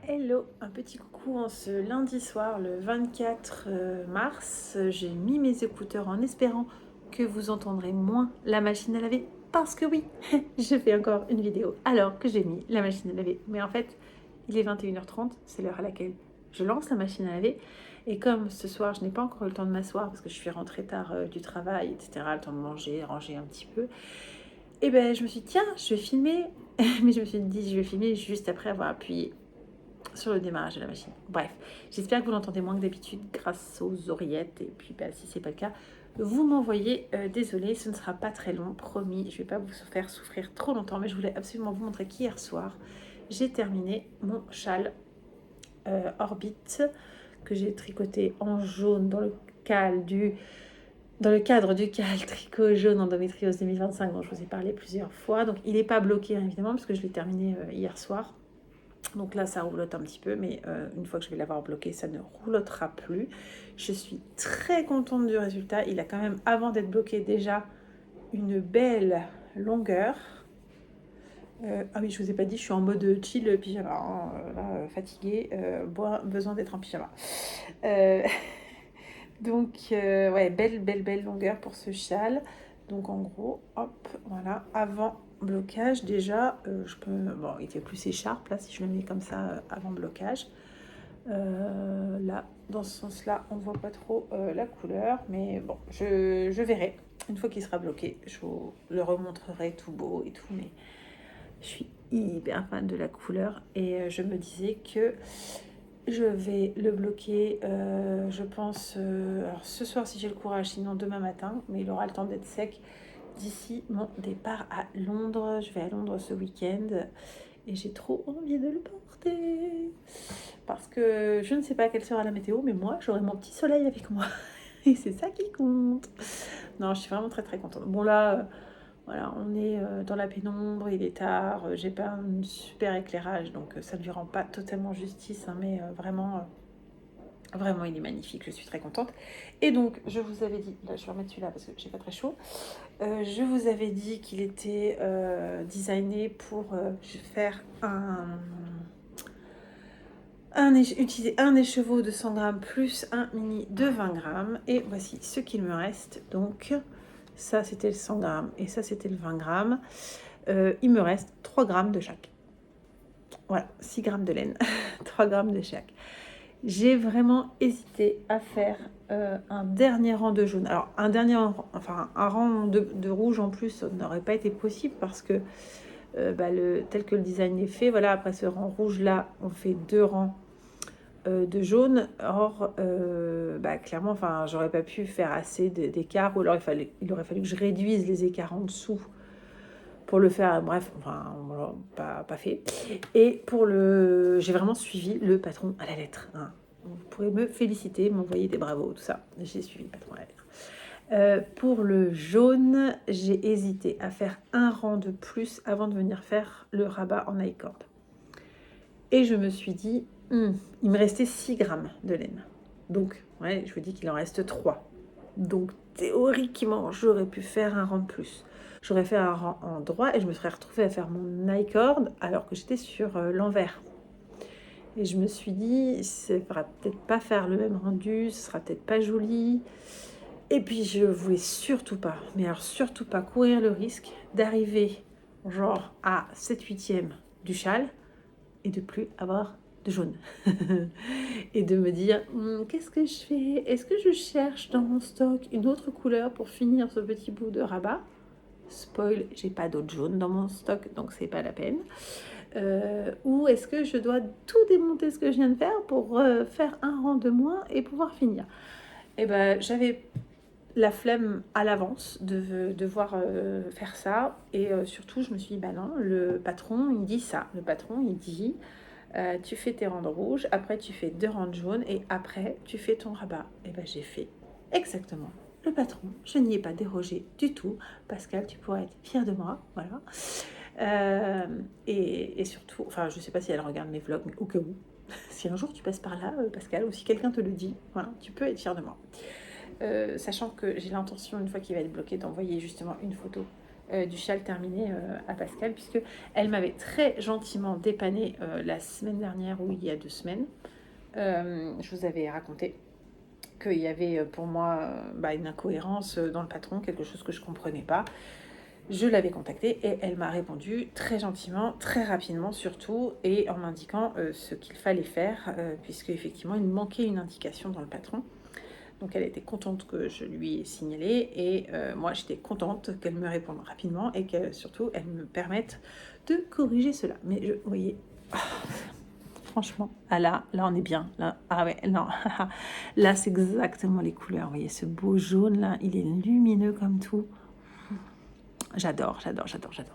Hello, un petit coucou en ce lundi soir, le 24 mars. J'ai mis mes écouteurs en espérant que vous entendrez moins la machine à laver. Parce que oui, je fais encore une vidéo alors que j'ai mis la machine à laver. Mais en fait, il est 21h30, c'est l'heure à laquelle je lance la machine à laver. Et comme ce soir, je n'ai pas encore eu le temps de m'asseoir parce que je suis rentrée tard du travail, etc., le temps de manger, ranger un petit peu, et ben je me suis dit, tiens, je vais filmer. Mais je me suis dit, je vais filmer juste après avoir appuyé sur le démarrage de la machine. Bref, j'espère que vous l'entendez moins que d'habitude grâce aux oreillettes. Et puis bah, si c'est pas le cas, vous m'envoyez. Désolée, ce ne sera pas très long, promis. Je vais pas vous faire souffrir trop longtemps, mais je voulais absolument vous montrer qu'hier soir, j'ai terminé mon châle Orbit que j'ai tricoté en jaune dans le cadre du CAL tricot jaune endométriose 2025 dont je vous ai parlé plusieurs fois. Donc il n'est pas bloqué hein, évidemment parce que je l'ai terminé hier soir. Donc là, ça roulotte un petit peu, mais une fois que je vais l'avoir bloqué, ça ne roulottera plus. Je suis très contente du résultat. Il a quand même, avant d'être bloqué, déjà une belle longueur. Ah oui, je vous ai pas dit, je suis en mode chill pyjama, hein, là, fatiguée, besoin d'être en pyjama. Euh, donc, ouais, belle longueur pour ce châle. Donc, en gros, hop, voilà, avant blocage, déjà, je peux... Bon, il était plus écharpe, là, si je le mets comme ça, avant blocage. Là, dans ce sens-là, on ne voit pas trop la couleur, mais bon, je verrai. Une fois qu'il sera bloqué, je vous le remontrerai tout beau et tout, mais je suis hyper fan de la couleur et je me disais que je vais le bloquer, je pense, alors ce soir si j'ai le courage, sinon demain matin, mais il aura le temps d'être sec d'ici mon départ à Londres. Je vais à Londres ce week-end et j'ai trop envie de le porter parce que je ne sais pas quelle sera la météo, mais moi j'aurai mon petit soleil avec moi et c'est ça qui compte. Non, je suis vraiment très contente. Bon là, voilà, on est dans la pénombre, il est tard, j'ai pas un super éclairage, donc ça ne lui rend pas totalement justice, hein, mais vraiment il est magnifique, je suis très contente. Et donc, je vous avais dit, là je vais remettre celui-là parce que j'ai pas très chaud, je vous avais dit qu'il était designé pour faire utiliser un écheveau de 100 grammes plus un mini de 20 grammes. Et voici ce qu'il me reste. Donc, ça c'était le 100 grammes et ça c'était le 20 grammes. Il me reste 3 grammes de chaque. Voilà, 6 grammes de laine, 3 grammes de chaque. J'ai vraiment hésité à faire un dernier rang de jaune. Alors, un rang de rouge en plus n'aurait pas été possible parce que tel que le design est fait, voilà, après ce rang rouge là, on fait 2 rangs de jaune. Or, clairement, enfin, j'aurais pas pu faire assez d'écart, ou alors il aurait fallu que je réduise les écarts en dessous pour le faire. Bref, enfin, voilà, pas fait. Et j'ai vraiment suivi le patron à la lettre. Hein. Vous pourrez me féliciter, m'envoyer des bravos, tout ça. J'ai suivi le patron à la lettre. Pour le jaune, j'ai hésité à faire un rang de plus avant de venir faire le rabat en I-cord. Et je me suis dit, il me restait 6 grammes de laine. Donc, ouais, je vous dis qu'il en reste 3. Donc, théoriquement, j'aurais pu faire un rang de plus. J'aurais fait un rang en droit et je me serais retrouvée à faire mon I-cord alors que j'étais sur l'envers. Et je me suis dit, ça ne va peut-être pas faire le même rendu, ce sera peut-être pas joli. Et puis, je voulais surtout pas, mais alors surtout pas courir le risque d'arriver genre à 7/8 du châle et de plus avoir de jaune. Et de me dire, qu'est-ce que je fais? Est-ce que je cherche dans mon stock une autre couleur pour finir ce petit bout de rabat? Spoil, j'ai pas d'autre jaune dans mon stock, donc c'est pas la peine. Ou est-ce que je dois tout démonter ce que je viens de faire pour faire un rang de moins et pouvoir finir? Et ben, j'avais la flemme à l'avance de devoir faire ça. Et surtout, je me suis dit, bah non, le patron, il dit ça. Le patron, il dit, tu fais tes rangs de rouge, après tu fais 2 rangs de jaune et après tu fais ton rabat. Et ben, j'ai fait exactement le patron. Je n'y ai pas dérogé du tout. Pascal, tu pourrais être fière de moi. Voilà. Et surtout, enfin, je sais pas si elle regarde mes vlogs, mais au cas où, si un jour tu passes par là, Pascal, ou si quelqu'un te le dit, voilà, tu peux être fière de moi. Sachant que j'ai l'intention, une fois qu'il va être bloqué, d'envoyer justement une photo du châle terminé à Pascal, puisque elle m'avait très gentiment dépanné la semaine dernière ou il y a 2 semaines. Je vous avais raconté qu'il y avait pour moi une incohérence dans le patron, quelque chose que je ne comprenais pas. Je l'avais contactée et elle m'a répondu très gentiment, très rapidement surtout, et en m'indiquant ce qu'il fallait faire, puisque effectivement il manquait une indication dans le patron. Donc elle était contente que je lui ai signalé et moi j'étais contente qu'elle me réponde rapidement et que surtout elle me permette de corriger cela. Mais vous voyez, franchement, là on est bien. Là, ah ouais, non, là c'est exactement les couleurs. Vous voyez ce beau jaune là, il est lumineux comme tout. J'adore.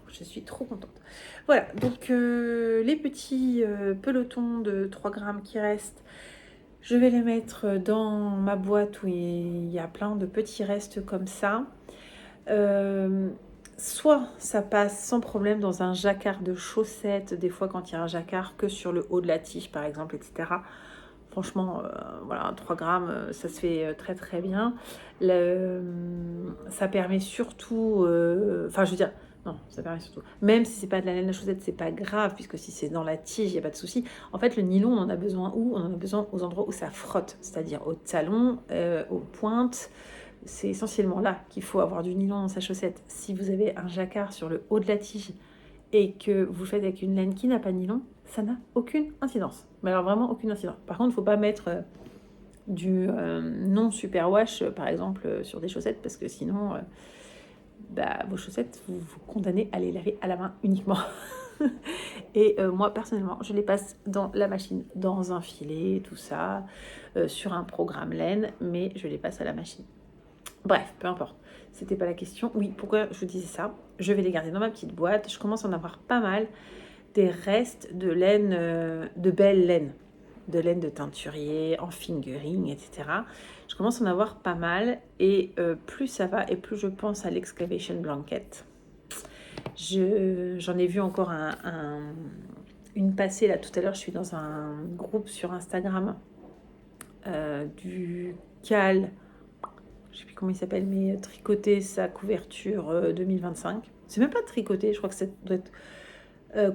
Je suis trop contente. Voilà, donc les petits pelotons de 3 grammes qui restent, je vais les mettre dans ma boîte où il y a plein de petits restes comme ça. Soit ça passe sans problème dans un jacquard de chaussettes, des fois quand il y a un jacquard que sur le haut de la tige par exemple, etc. Franchement, voilà, 3 grammes, ça se fait très bien. Ça permet surtout, enfin je veux dire, Non, ça paraît surtout. Même si c'est pas de la laine de chaussette, c'est pas grave, puisque si c'est dans la tige, il n'y a pas de souci. En fait, le nylon, on en a besoin où? On en a besoin aux endroits où ça frotte, c'est-à-dire au talon, aux pointes. C'est essentiellement là qu'il faut avoir du nylon dans sa chaussette. Si vous avez un jacquard sur le haut de la tige et que vous le faites avec une laine qui n'a pas de nylon, ça n'a aucune incidence. Mais alors vraiment aucune incidence. Par contre, il ne faut pas mettre du non superwash, par exemple, sur des chaussettes, parce que sinon, vos chaussettes, vous vous condamnez à les laver à la main uniquement. Et moi, personnellement, je les passe dans la machine, dans un filet, tout ça, sur un programme laine, mais je les passe à la machine. Bref, peu importe. C'était pas la question. Oui, pourquoi je vous disais ça? Je vais les garder dans ma petite boîte. Je commence à en avoir pas mal des restes de laine, de belle laine, de laine de teinturier, en fingering, etc. Je commence à en avoir pas mal et plus ça va et plus je pense à l'excavation blanket. J'en ai vu encore une passée là tout à l'heure. Je suis dans un groupe sur Instagram du Cal, je sais plus comment il s'appelle, mais tricoter sa couverture 2025. C'est même pas tricoter, je crois que ça doit être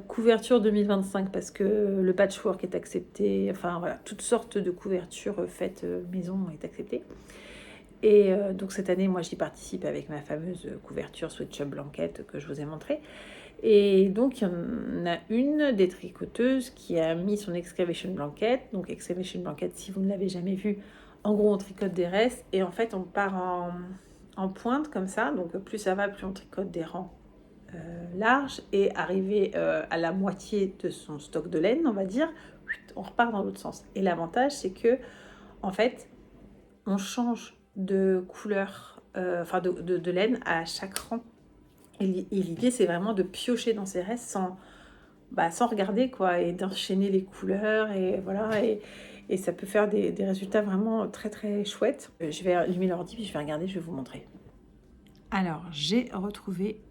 couverture 2025 parce que le patchwork est accepté. Enfin voilà, toutes sortes de couvertures faites maison est acceptée. Et donc cette année, moi j'y participe avec ma fameuse couverture Switch Up Blanket que je vous ai montrée. Et donc il y en a une des tricoteuses qui a mis son excavation blanket. Donc excavation blanket, si vous ne l'avez jamais vu, en gros on tricote des restes et en fait on part en pointe comme ça. Donc plus ça va, plus on tricote des rangs larges et arrivé à la moitié de son stock de laine, on va dire, on repart dans l'autre sens. Et l'avantage c'est que en fait on change de couleur, de laine à chaque rang. Et l'idée, c'est vraiment de piocher dans ses restes sans regarder, quoi, et d'enchaîner les couleurs, et voilà, et ça peut faire des résultats vraiment très, très chouettes. Je vais allumer l'ordi, puis je vais regarder, je vais vous montrer. Alors, j'ai retrouvé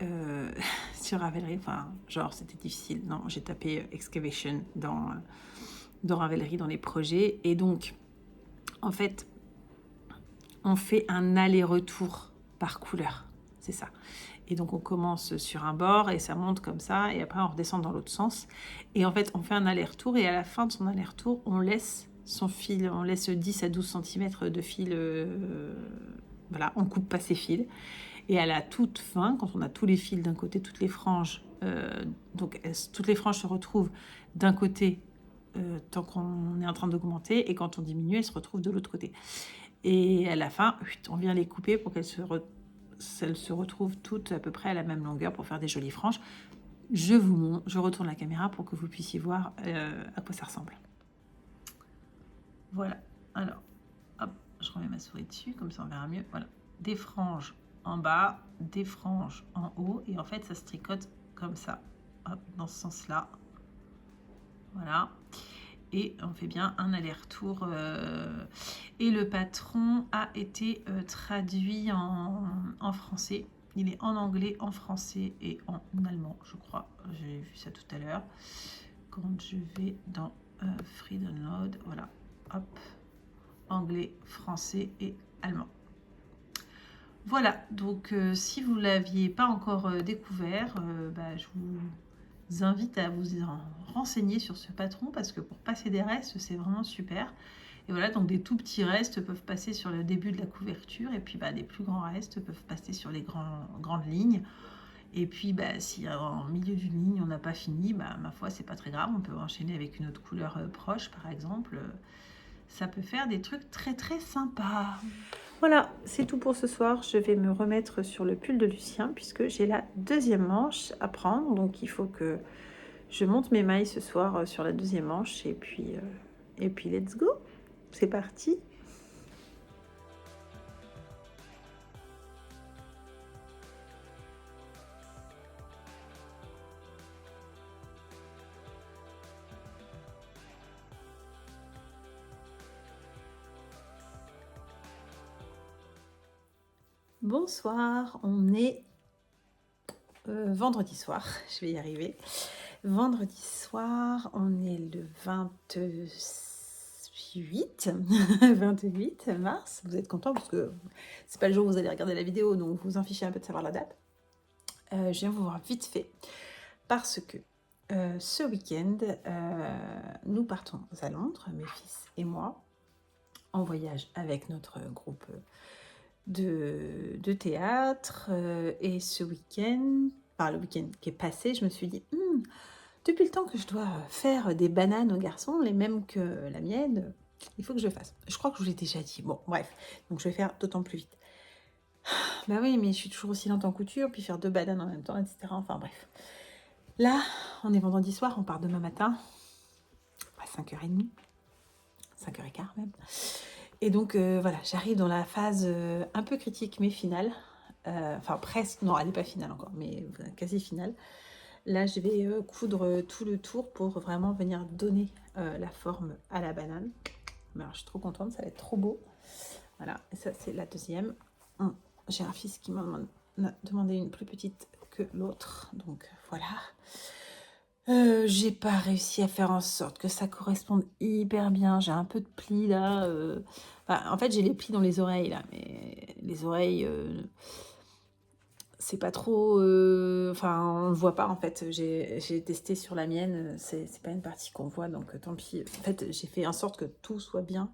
sur Ravelry, enfin, genre, c'était difficile, non, j'ai tapé Excavation dans Ravelry, dans les projets, et donc, en fait, on fait un aller-retour par couleur, c'est ça. Et donc on commence sur un bord et ça monte comme ça et après on redescend dans l'autre sens. Et en fait on fait un aller-retour et à la fin de son aller-retour on laisse son fil, on laisse 10 à 12 cm de fil, voilà, on coupe pas ses fils. Et à la toute fin, quand on a tous les fils d'un côté, toutes les franges, toutes les franges se retrouvent d'un côté tant qu'on est en train d'augmenter et quand on diminue, elles se retrouvent de l'autre côté. Et à la fin, on vient les couper pour qu'elles se retrouvent toutes à peu près à la même longueur pour faire des jolies franges. Je retourne la caméra pour que vous puissiez voir à quoi ça ressemble. Voilà. Alors, hop, je remets ma souris dessus, comme ça on verra mieux. Voilà. Des franges en bas, des franges en haut. Et en fait, ça se tricote comme ça. Hop, dans ce sens-là. Voilà. Et on fait bien un aller-retour. Et le patron a été traduit en français. Il est en anglais, en français et en allemand, je crois. J'ai vu ça tout à l'heure. Quand je vais dans Free Download, voilà, hop, anglais, français et allemand. Voilà, donc si vous ne l'aviez pas encore découvert, je vous invite à vous renseigner sur ce patron parce que pour passer des restes, c'est vraiment super. Et voilà, donc des tout petits restes peuvent passer sur le début de la couverture et puis des plus grands restes peuvent passer sur les grandes lignes. Et puis si en milieu d'une ligne on n'a pas fini, ma foi c'est pas très grave, on peut enchaîner avec une autre couleur proche par exemple. Ça peut faire des trucs très très sympas. Voilà, c'est tout pour ce soir. Je vais me remettre sur le pull de Lucien puisque j'ai la deuxième manche à prendre. Donc il faut que je monte mes mailles ce soir sur la deuxième manche et puis let's go. C'est parti. Bonsoir, on est vendredi soir, je vais y arriver. Vendredi soir, on est le 28 mars. Vous êtes contents parce que c'est pas le jour où vous allez regarder la vidéo, donc vous vous en fichez un peu de savoir la date. je viens vous voir vite fait parce que ce week-end, nous partons à Londres, mes fils et moi, en voyage avec notre groupe de théâtre. Et ce week-end, le week-end qui est passé, je me suis dit, depuis le temps que je dois faire des bananes aux garçons, les mêmes que la mienne, il faut que je le fasse. Je crois que je vous l'ai déjà dit. Bon, bref, donc je vais faire d'autant plus vite. Bah oui, mais je suis toujours aussi lente en couture, puis faire 2 bananes en même temps, etc. Enfin bref. Là, on est vendredi soir, on part demain matin, à 5h30, 5h15 même. Et donc voilà, j'arrive dans la phase un peu critique, mais finale. Enfin presque, non, elle n'est pas finale encore, mais quasi finale. Là, je vais coudre tout le tour pour vraiment venir donner la forme à la banane. Alors, je suis trop contente, ça va être trop beau. Voilà, et ça, c'est la deuxième. J'ai un fils qui m'a demandé une plus petite que l'autre, donc voilà. J'ai pas réussi à faire en sorte que ça corresponde hyper bien. J'ai un peu de plis là. En fait, j'ai les plis dans les oreilles là, mais les oreilles, c'est pas trop. On le voit pas en fait. J'ai testé sur la mienne, c'est pas une partie qu'on voit, donc tant pis. En fait, j'ai fait en sorte que tout soit bien.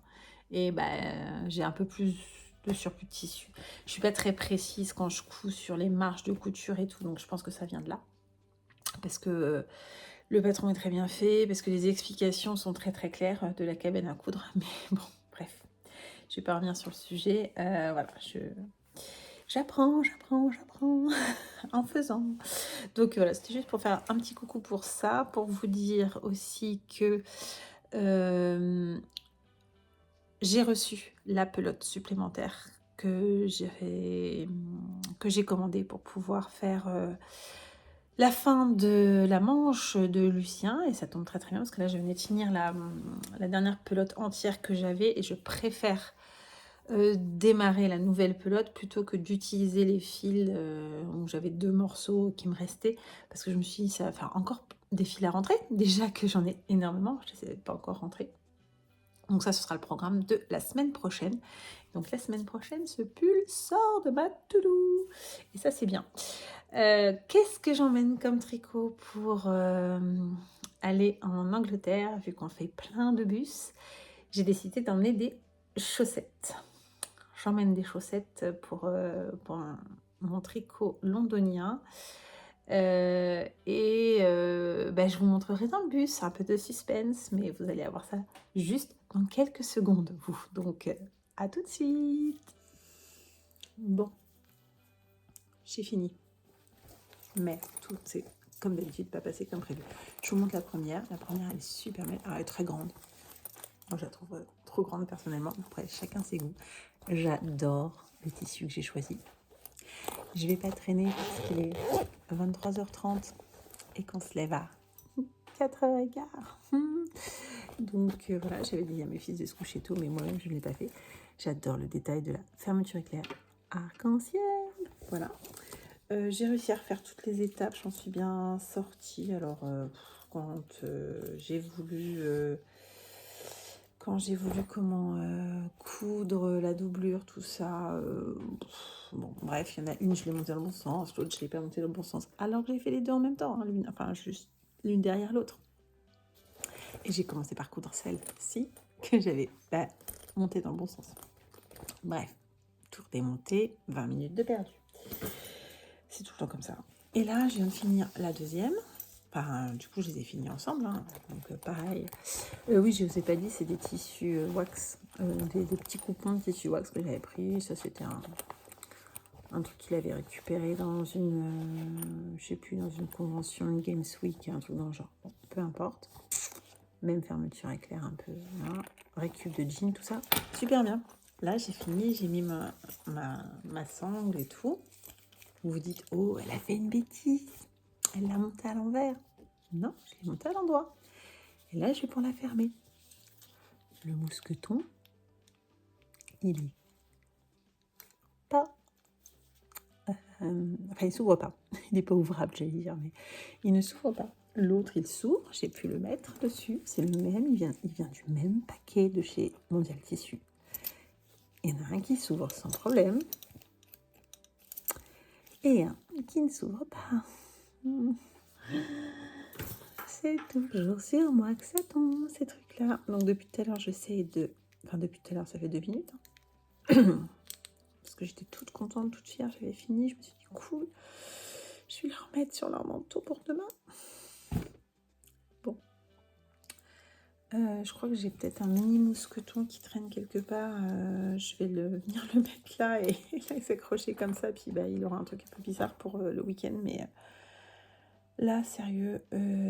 Et j'ai un peu plus de surplus de tissu. Je suis pas très précise quand je couds sur les marges de couture et tout, donc je pense que ça vient de là. Parce que le patron est très bien fait, parce que les explications sont très très claires de la cabane à coudre. Mais bon, bref, je vais pas revenir sur le sujet. Voilà, j'apprends en faisant. Donc voilà, c'était juste pour faire un petit coucou pour ça, pour vous dire aussi que j'ai reçu la pelote supplémentaire que j'ai commandée pour pouvoir faire la fin de la manche de Lucien, et ça tombe très très bien parce que là je venais de finir la dernière pelote entière que j'avais, et je préfère démarrer la nouvelle pelote plutôt que d'utiliser les fils où j'avais 2 morceaux qui me restaient, parce que je me suis dit ça va faire encore des fils à rentrer, déjà que j'en ai énormément, je ne les ai pas encore rentrés. Donc ça, ce sera le programme de la semaine prochaine. Donc la semaine prochaine, ce pull sort de ma to-do. Et ça, c'est bien. Qu'est-ce que j'emmène comme tricot pour aller en Angleterre, vu qu'on fait plein de bus? J'ai décidé d'emmener des chaussettes. J'emmène des chaussettes pour mon tricot londonien. Je vous montrerai dans le bus, un peu de suspense, mais vous allez avoir ça juste dans quelques secondes, vous. Donc, à tout de suite. Bon, j'ai fini. Mais tout c'est comme d'habitude pas passé comme prévu. Je vous montre la première. La première, elle est super belle. Elle est très grande. Moi, je la trouve trop grande personnellement. Après, chacun ses goûts. J'adore le tissu que j'ai choisi. Je vais pas traîner parce qu'il est 23h30 et qu'on se lève à 4h15. Donc voilà, j'avais dit à mes fils de se coucher tôt, mais moi-même je ne l'ai pas fait. J'adore le détail de la fermeture éclair arc-en-ciel. Voilà. J'ai réussi à refaire toutes les étapes, j'en suis bien sortie. Alors quand j'ai voulu coudre la doublure, tout ça, bon bref, il y en a une, je l'ai montée dans le bon sens, l'autre je l'ai pas montée dans le bon sens, alors que j'ai fait les deux en même temps, hein, juste l'une derrière l'autre. Et j'ai commencé par coudre celle-ci que j'avais pas montée dans le bon sens. Bref, tout démonté, 20 minutes de perdu. C'est tout le temps comme ça. Et là, je viens de finir la deuxième. Du coup, je les ai finis ensemble. Hein. Donc, pareil. Oui, je ne vous ai pas dit, c'est des tissus wax. Des petits coupons de tissu wax que j'avais pris. Ça, c'était un truc qu'il avait récupéré dans une... je sais plus, dans une convention, une Games Week, un truc dans le genre. Bon, peu importe. Même fermeture éclair un peu. Voilà. Récup de jean, tout ça. Super bien. Là, j'ai fini. J'ai mis ma sangle et tout. Vous vous dites, oh, elle a fait une bêtise. Elle l'a montée à l'envers. Non, je l'ai montée à l'endroit. Et là, je vais pour la fermer. Le mousqueton, il est pas... il s'ouvre pas. Il n'est pas ouvrable, j'allais dire, mais il ne s'ouvre pas. L'autre, il s'ouvre. J'ai pu le mettre dessus. C'est le même. Il vient du même paquet de chez Mondial Tissu. Il y en a un qui s'ouvre sans problème. Et un qui ne s'ouvre pas. C'est toujours sur moi que ça tombe, ces trucs-là. Donc depuis tout à l'heure, j'essaie de... Enfin, depuis tout à l'heure, ça fait 2 minutes. Hein. Parce que j'étais toute contente, toute fière, j'avais fini. Je me suis dit, cool, je vais le remettre sur leur manteau pour demain. Bon. Je crois que j'ai peut-être un mini mousqueton qui traîne quelque part. Je vais venir le mettre là et s'accrocher comme ça. Puis bah, il aura un truc un peu bizarre pour le week-end. Mais là, sérieux,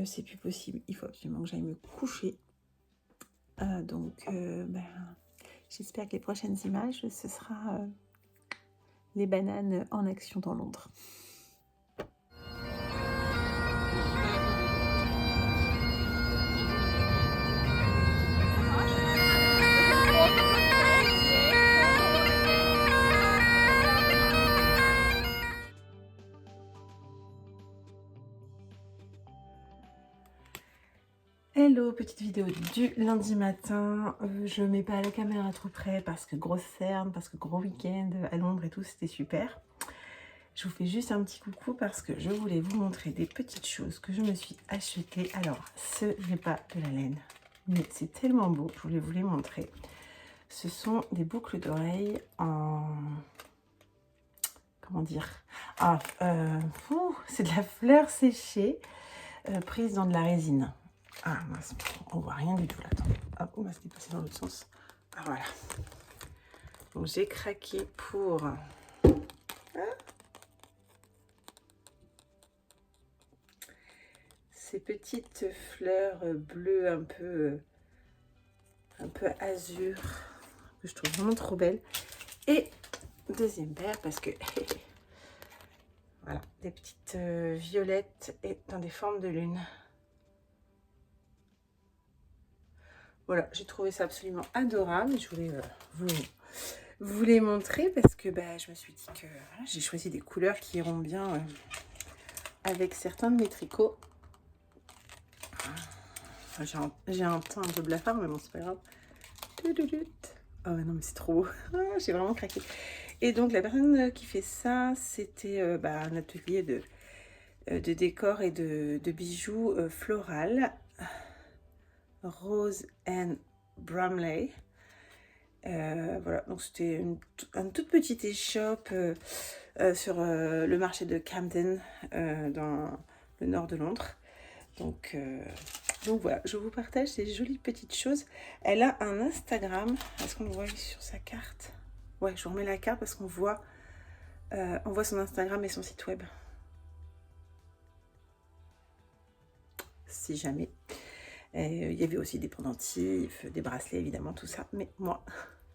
c'est plus possible. Il faut absolument que j'aille me coucher. Donc, j'espère que les prochaines images, ce sera les bananes en action dans Londres. Hello, petite vidéo du lundi matin. Je mets pas la caméra trop près parce que grosse cerne, parce que gros week-end à Londres et tout, c'était super. Je vous fais juste un petit coucou parce que je voulais vous montrer des petites choses que je me suis achetées. Alors, ce n'est pas de la laine, mais c'est tellement beau, je voulais vous les montrer. Ce sont des boucles d'oreilles en... Comment dire? C'est de la fleur séchée prise dans de la résine. Ah mince, on voit rien du tout là. Attends, hop, on va se dépasser dans l'autre sens. Ah voilà. Donc j'ai craqué pour ces petites fleurs bleues un peu azur que je trouve vraiment trop belles. Et deuxième paire parce que voilà, des petites violettes et dans des formes de lune. Voilà, j'ai trouvé ça absolument adorable. Je voulais vous les montrer parce que je me suis dit que voilà, j'ai choisi des couleurs qui iront bien avec certains de mes tricots. J'ai un teint un peu blafard, mais bon, c'est pas grave. Oh non, mais c'est trop beau. J'ai vraiment craqué. Et donc, la personne qui fait ça, c'était un atelier de décor et de bijoux floral. Rose and Bramley. Voilà, donc c'était une toute petite échoppe sur le marché de Camden dans le nord de Londres. Donc voilà, je vous partage ces jolies petites choses. Elle a un Instagram. Est-ce qu'on le voit sur sa carte? Ouais, je vous remets la carte parce qu'on voit, on voit son Instagram et son site web. Si jamais. Il y avait aussi des pendentifs, des bracelets évidemment, tout ça. Mais moi,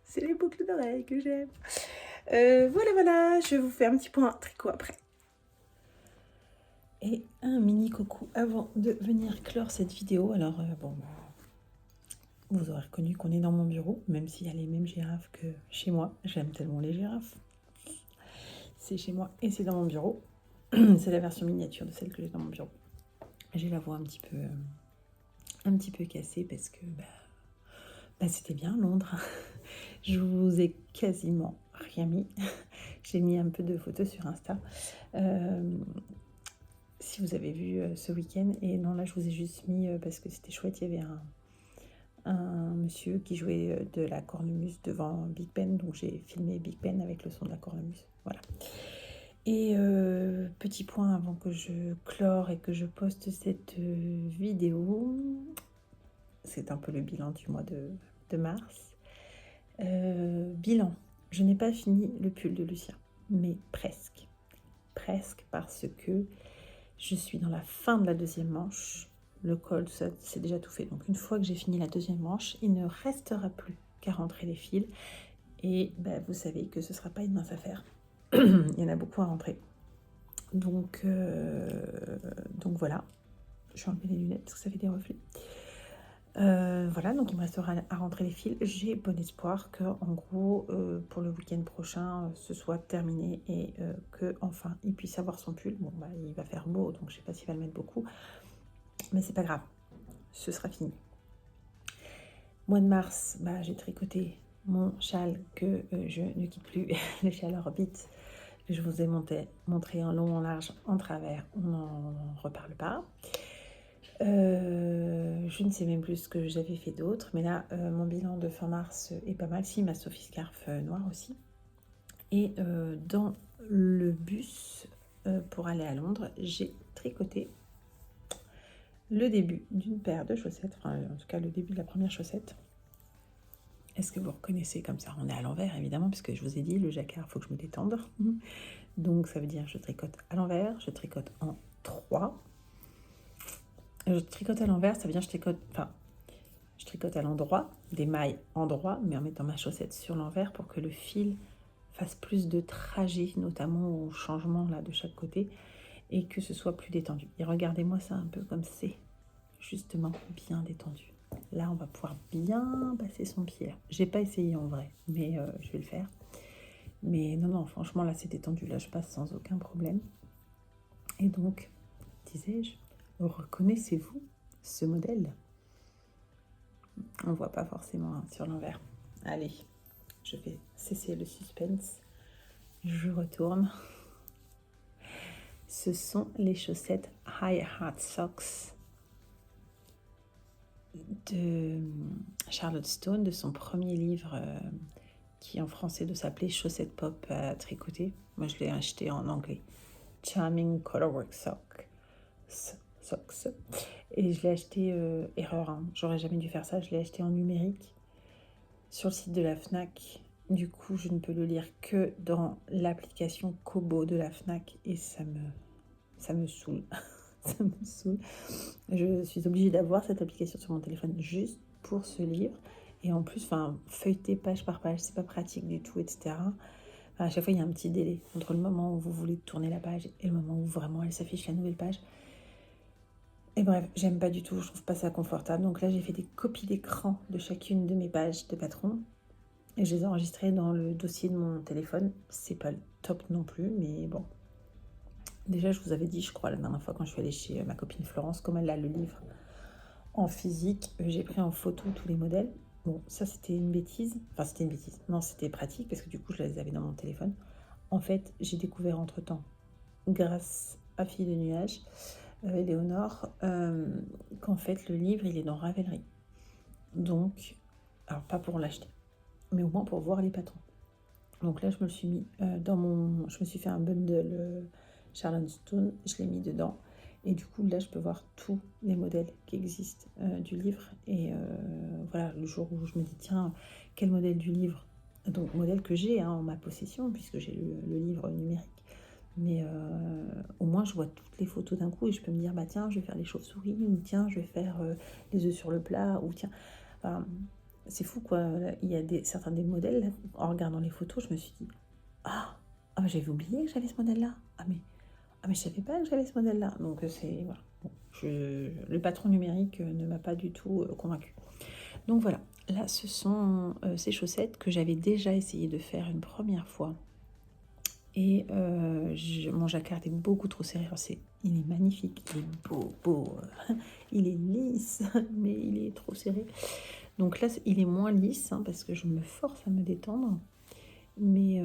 c'est les boucles d'oreilles que j'aime. Voilà, je vous fais un petit point tricot après. Et un mini coucou avant de venir clore cette vidéo. Alors, vous aurez reconnu qu'on est dans mon bureau, même s'il y a les mêmes girafes que chez moi. J'aime tellement les girafes. C'est chez moi et c'est dans mon bureau. C'est la version miniature de celle que j'ai dans mon bureau. J'ai la voix un petit peu cassée parce que c'était bien Londres. Je vous ai quasiment rien mis. J'ai mis un peu de photos sur Insta. Si vous avez vu ce week-end, et non, là je vous ai juste mis parce que c'était chouette. Il y avait un monsieur qui jouait de la cornemuse devant Big Ben, donc j'ai filmé Big Ben avec le son de la cornemuse. Voilà. Et petit point avant que je clore et que je poste cette vidéo, c'est un peu le bilan du mois de mars. Bilan, je n'ai pas fini le pull de Lucien, mais presque parce que je suis dans la fin de la deuxième manche. Le col, ça c'est déjà tout fait. Donc une fois que j'ai fini la deuxième manche, il ne restera plus qu'à rentrer les fils. Et vous savez que ce ne sera pas une mince affaire. Il y en a beaucoup à rentrer. Donc voilà. Je vais enlever les lunettes parce que ça fait des reflets. Voilà, donc il me restera à rentrer les fils. J'ai bon espoir que, en gros, pour le week-end prochain, ce soit terminé et que enfin il puisse avoir son pull. Bon, il va faire beau, donc je sais pas s'il va le mettre beaucoup, mais c'est pas grave, ce sera fini. Mois de mars, j'ai tricoté mon châle que je ne quitte plus, le châle Orbit Je vous ai montré en long, en large, en travers. On n'en reparle pas. Je ne sais même plus ce que j'avais fait d'autre. Mais là, mon bilan de fin mars est pas mal. Si, ma Sophie Scarf noire aussi. Et dans le bus pour aller à Londres, j'ai tricoté le début d'une paire de chaussettes. Enfin, en tout cas, le début de la première chaussette. Est-ce que vous reconnaissez comme ça? On est à l'envers, évidemment, puisque je vous ai dit, le jacquard, il faut que je me détende. Donc, ça veut dire je tricote à l'envers, je tricote en 3. Je tricote à l'envers, ça veut dire je tricote à l'endroit, des mailles endroit, mais en mettant ma chaussette sur l'envers pour que le fil fasse plus de trajet, notamment au changement là de chaque côté, et que ce soit plus détendu. Et regardez-moi ça un peu comme c'est justement bien détendu. Là, on va pouvoir bien passer son pied. J'ai pas essayé en vrai, mais je vais le faire. Mais non, franchement, là, c'est détendu. Là, je passe sans aucun problème. Et donc, disais-je, reconnaissez-vous ce modèle? On voit pas forcément hein, sur l'envers. Allez, je vais cesser le suspense. Je retourne. Ce sont les chaussettes High Heart Socks de Charlotte Stone, de son premier livre qui en français doit s'appeler Chaussettes Pop à tricoter. Moi, je l'ai acheté en anglais. Charming Colorwork Socks. Et je l'ai acheté, erreur, hein, j'aurais jamais dû faire ça, je l'ai acheté en numérique sur le site de la FNAC. Du coup, je ne peux le lire que dans l'application Kobo de la FNAC et ça me saoule. Ça me saoule. Je suis obligée d'avoir cette application sur mon téléphone juste pour ce livre. Et en plus, feuilleter page par page, c'est pas pratique du tout, etc. À chaque fois, il y a un petit délai entre le moment où vous voulez tourner la page et le moment où vraiment elle s'affiche la nouvelle page. Et bref, j'aime pas du tout, je trouve pas ça confortable. Donc là, j'ai fait des copies d'écran de chacune de mes pages de patron. Et je les ai enregistrées dans le dossier de mon téléphone. C'est pas le top non plus, mais bon. Déjà, je vous avais dit, je crois, la dernière fois quand je suis allée chez ma copine Florence, comme elle a le livre en physique, j'ai pris en photo tous les modèles. Bon, ça c'était une bêtise. Enfin, c'était une bêtise. Non, c'était pratique parce que du coup, je les avais dans mon téléphone. En fait, j'ai découvert entre-temps, grâce à Fille de Nuage, Éléonore, qu'en fait, le livre, il est dans Ravelry. Donc, alors pas pour l'acheter, mais au moins pour voir les patrons. Donc là, je me suis mis je me suis fait un bundle Charlotte Stone, je l'ai mis dedans. Et du coup, là, je peux voir tous les modèles qui existent du livre. Et voilà, le jour où je me dis, tiens, quel modèle du livre? Donc, modèle que j'ai en ma possession, puisque j'ai le livre numérique. Mais au moins, je vois toutes les photos d'un coup et je peux me dire, bah tiens, je vais faire les chauves-souris, ou tiens, je vais faire les œufs sur le plat, ou tiens... Enfin, c'est fou, quoi. Il y a certains des modèles, en regardant les photos, je me suis dit, ah j'avais oublié que j'avais ce modèle-là. Ah mais je savais pas que j'avais ce modèle-là. Donc c'est voilà. Bon, le patron numérique ne m'a pas du tout convaincu. Donc voilà, là ce sont ces chaussettes que j'avais déjà essayé de faire une première fois. Et mon jacquard est beaucoup trop serré. Alors, il est magnifique, il est beau. Il est lisse, mais il est trop serré. Donc là, il est moins lisse hein, parce que je me force à me détendre. Mais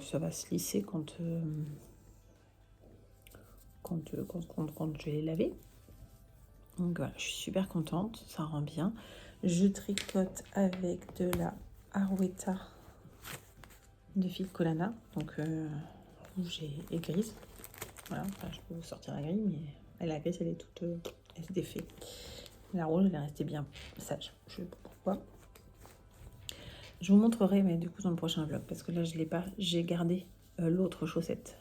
ça va se lisser quand je vais les laver. Donc voilà, je suis super contente, ça rend bien. Je tricote avec de la Arwetta de fil Colana, donc rouge et grise. Voilà, enfin, je peux vous sortir la grille, mais la grise, elle est toute... elle se défait. La rouge, elle est restée bien sage. Je sais pas pourquoi. Je vous montrerai, mais du coup, dans le prochain vlog, parce que là, je l'ai pas. J'ai gardé l'autre chaussette,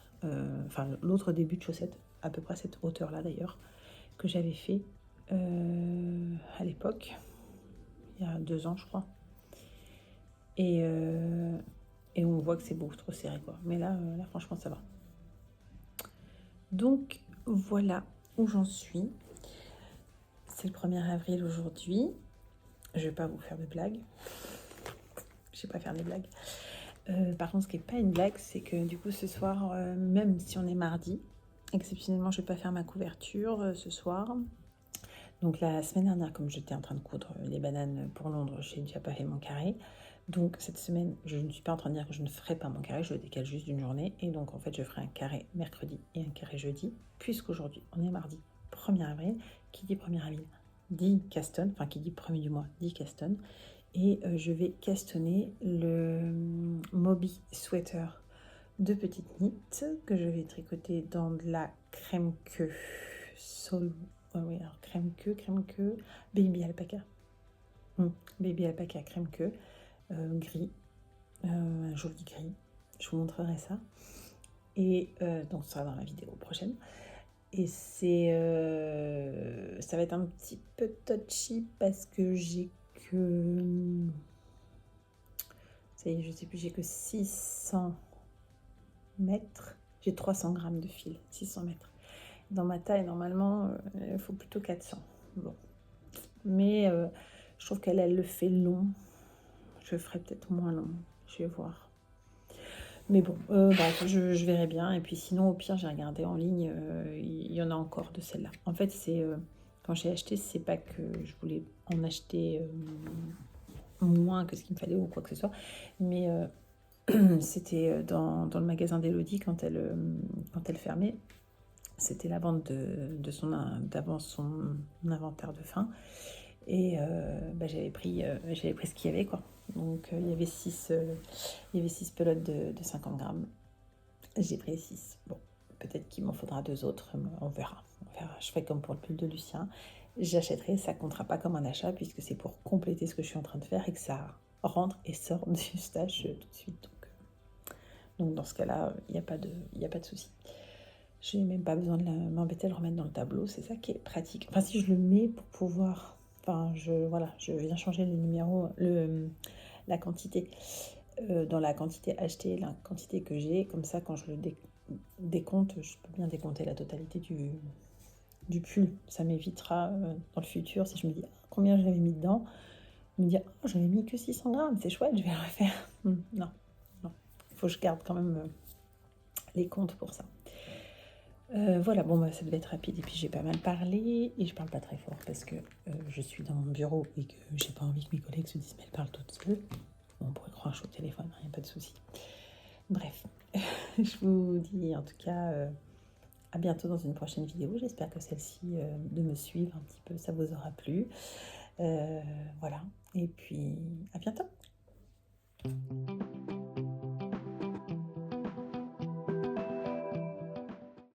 l'autre début de chaussette, à peu près cette hauteur-là d'ailleurs, que j'avais fait à l'époque, il y a 2 ans, je crois. Et on voit que c'est beaucoup trop serré, quoi. Mais là, franchement, ça va. Donc, voilà où j'en suis. C'est le 1er avril aujourd'hui. Je vais pas vous faire de blagues. Je sais pas faire des blagues. Par contre, ce qui n'est pas une blague, c'est que du coup, ce soir, même si on est mardi, exceptionnellement, je vais pas faire ma couverture ce soir. Donc la semaine dernière, comme j'étais en train de coudre les bananes pour Londres, j'ai déjà pas fait mon carré. Donc cette semaine, je ne suis pas en train de dire que je ne ferai pas mon carré, je le décale juste d'une journée. Et donc en fait, je ferai un carré mercredi et un carré jeudi, puisqu'aujourd'hui, on est mardi 1er avril. Qui dit 1er avril dit Caston, enfin qui dit 1er du mois dit Caston. Et je vais castonner le Moby Sweater de petites nids que je vais tricoter dans de la crème queue sol. Oui, alors crème queue, baby alpaca. Baby alpaca crème queue, gris, un joli gris. Je vous montrerai ça. Et donc ça sera dans la vidéo prochaine. Et c'est ça va être un petit peu touchy parce que j'ai que ça y est, je sais plus, j'ai que 600 mètres. J'ai 300 grammes de fil, 600 mètres. Dans ma taille, normalement, il faut plutôt 400. Bon. Mais je trouve qu'elle le fait long. Je ferai peut-être moins long. Je vais voir. Mais bon, bref, je verrai bien. Et puis sinon, au pire, j'ai regardé en ligne. Il y en a encore de celle-là. En fait, c'est quand j'ai acheté, c'est pas que je voulais en acheter moins que ce qu'il me fallait ou quoi que ce soit. Mais c'était dans le magasin d'Elodie quand elle fermait. C'était la vente d'avant son inventaire de fin. Et j'avais pris ce qu'il y avait, quoi. Donc il y avait 6 pelotes de 50 grammes. J'ai pris 6. Bon, peut-être qu'il m'en faudra 2 autres. On verra. Je ferai comme pour le pull de Lucien. J'achèterai, ça comptera pas comme un achat puisque c'est pour compléter ce que je suis en train de faire et que ça rentre et sort du stage tout de suite. Donc dans ce cas-là, il n'y a pas de souci. Je n'ai même pas besoin de m'embêter à le remettre dans le tableau. C'est ça qui est pratique. Enfin, si je le mets pour pouvoir... Enfin, je viens changer les numéros, la quantité. Dans la quantité achetée, la quantité que j'ai. Comme ça, quand je le décompte, je peux bien décompter la totalité du pull. Ça m'évitera dans le futur, si je me dis combien j'avais mis dedans, me dire oh, j'avais mis que 600 grammes, c'est chouette, je vais le refaire. Non. Il faut que je garde quand même les comptes pour ça. Voilà, bon, ça devait être rapide et puis j'ai pas mal parlé et je parle pas très fort parce que je suis dans mon bureau et que j'ai pas envie que mes collègues se disent mais elle parle toute seule. Bon, on pourrait croire que je suis au téléphone, il n'y a pas de souci. Bref, je vous dis en tout cas à bientôt dans une prochaine vidéo. J'espère que celle-ci de me suivre un petit peu, ça vous aura plu. Voilà, et puis à bientôt.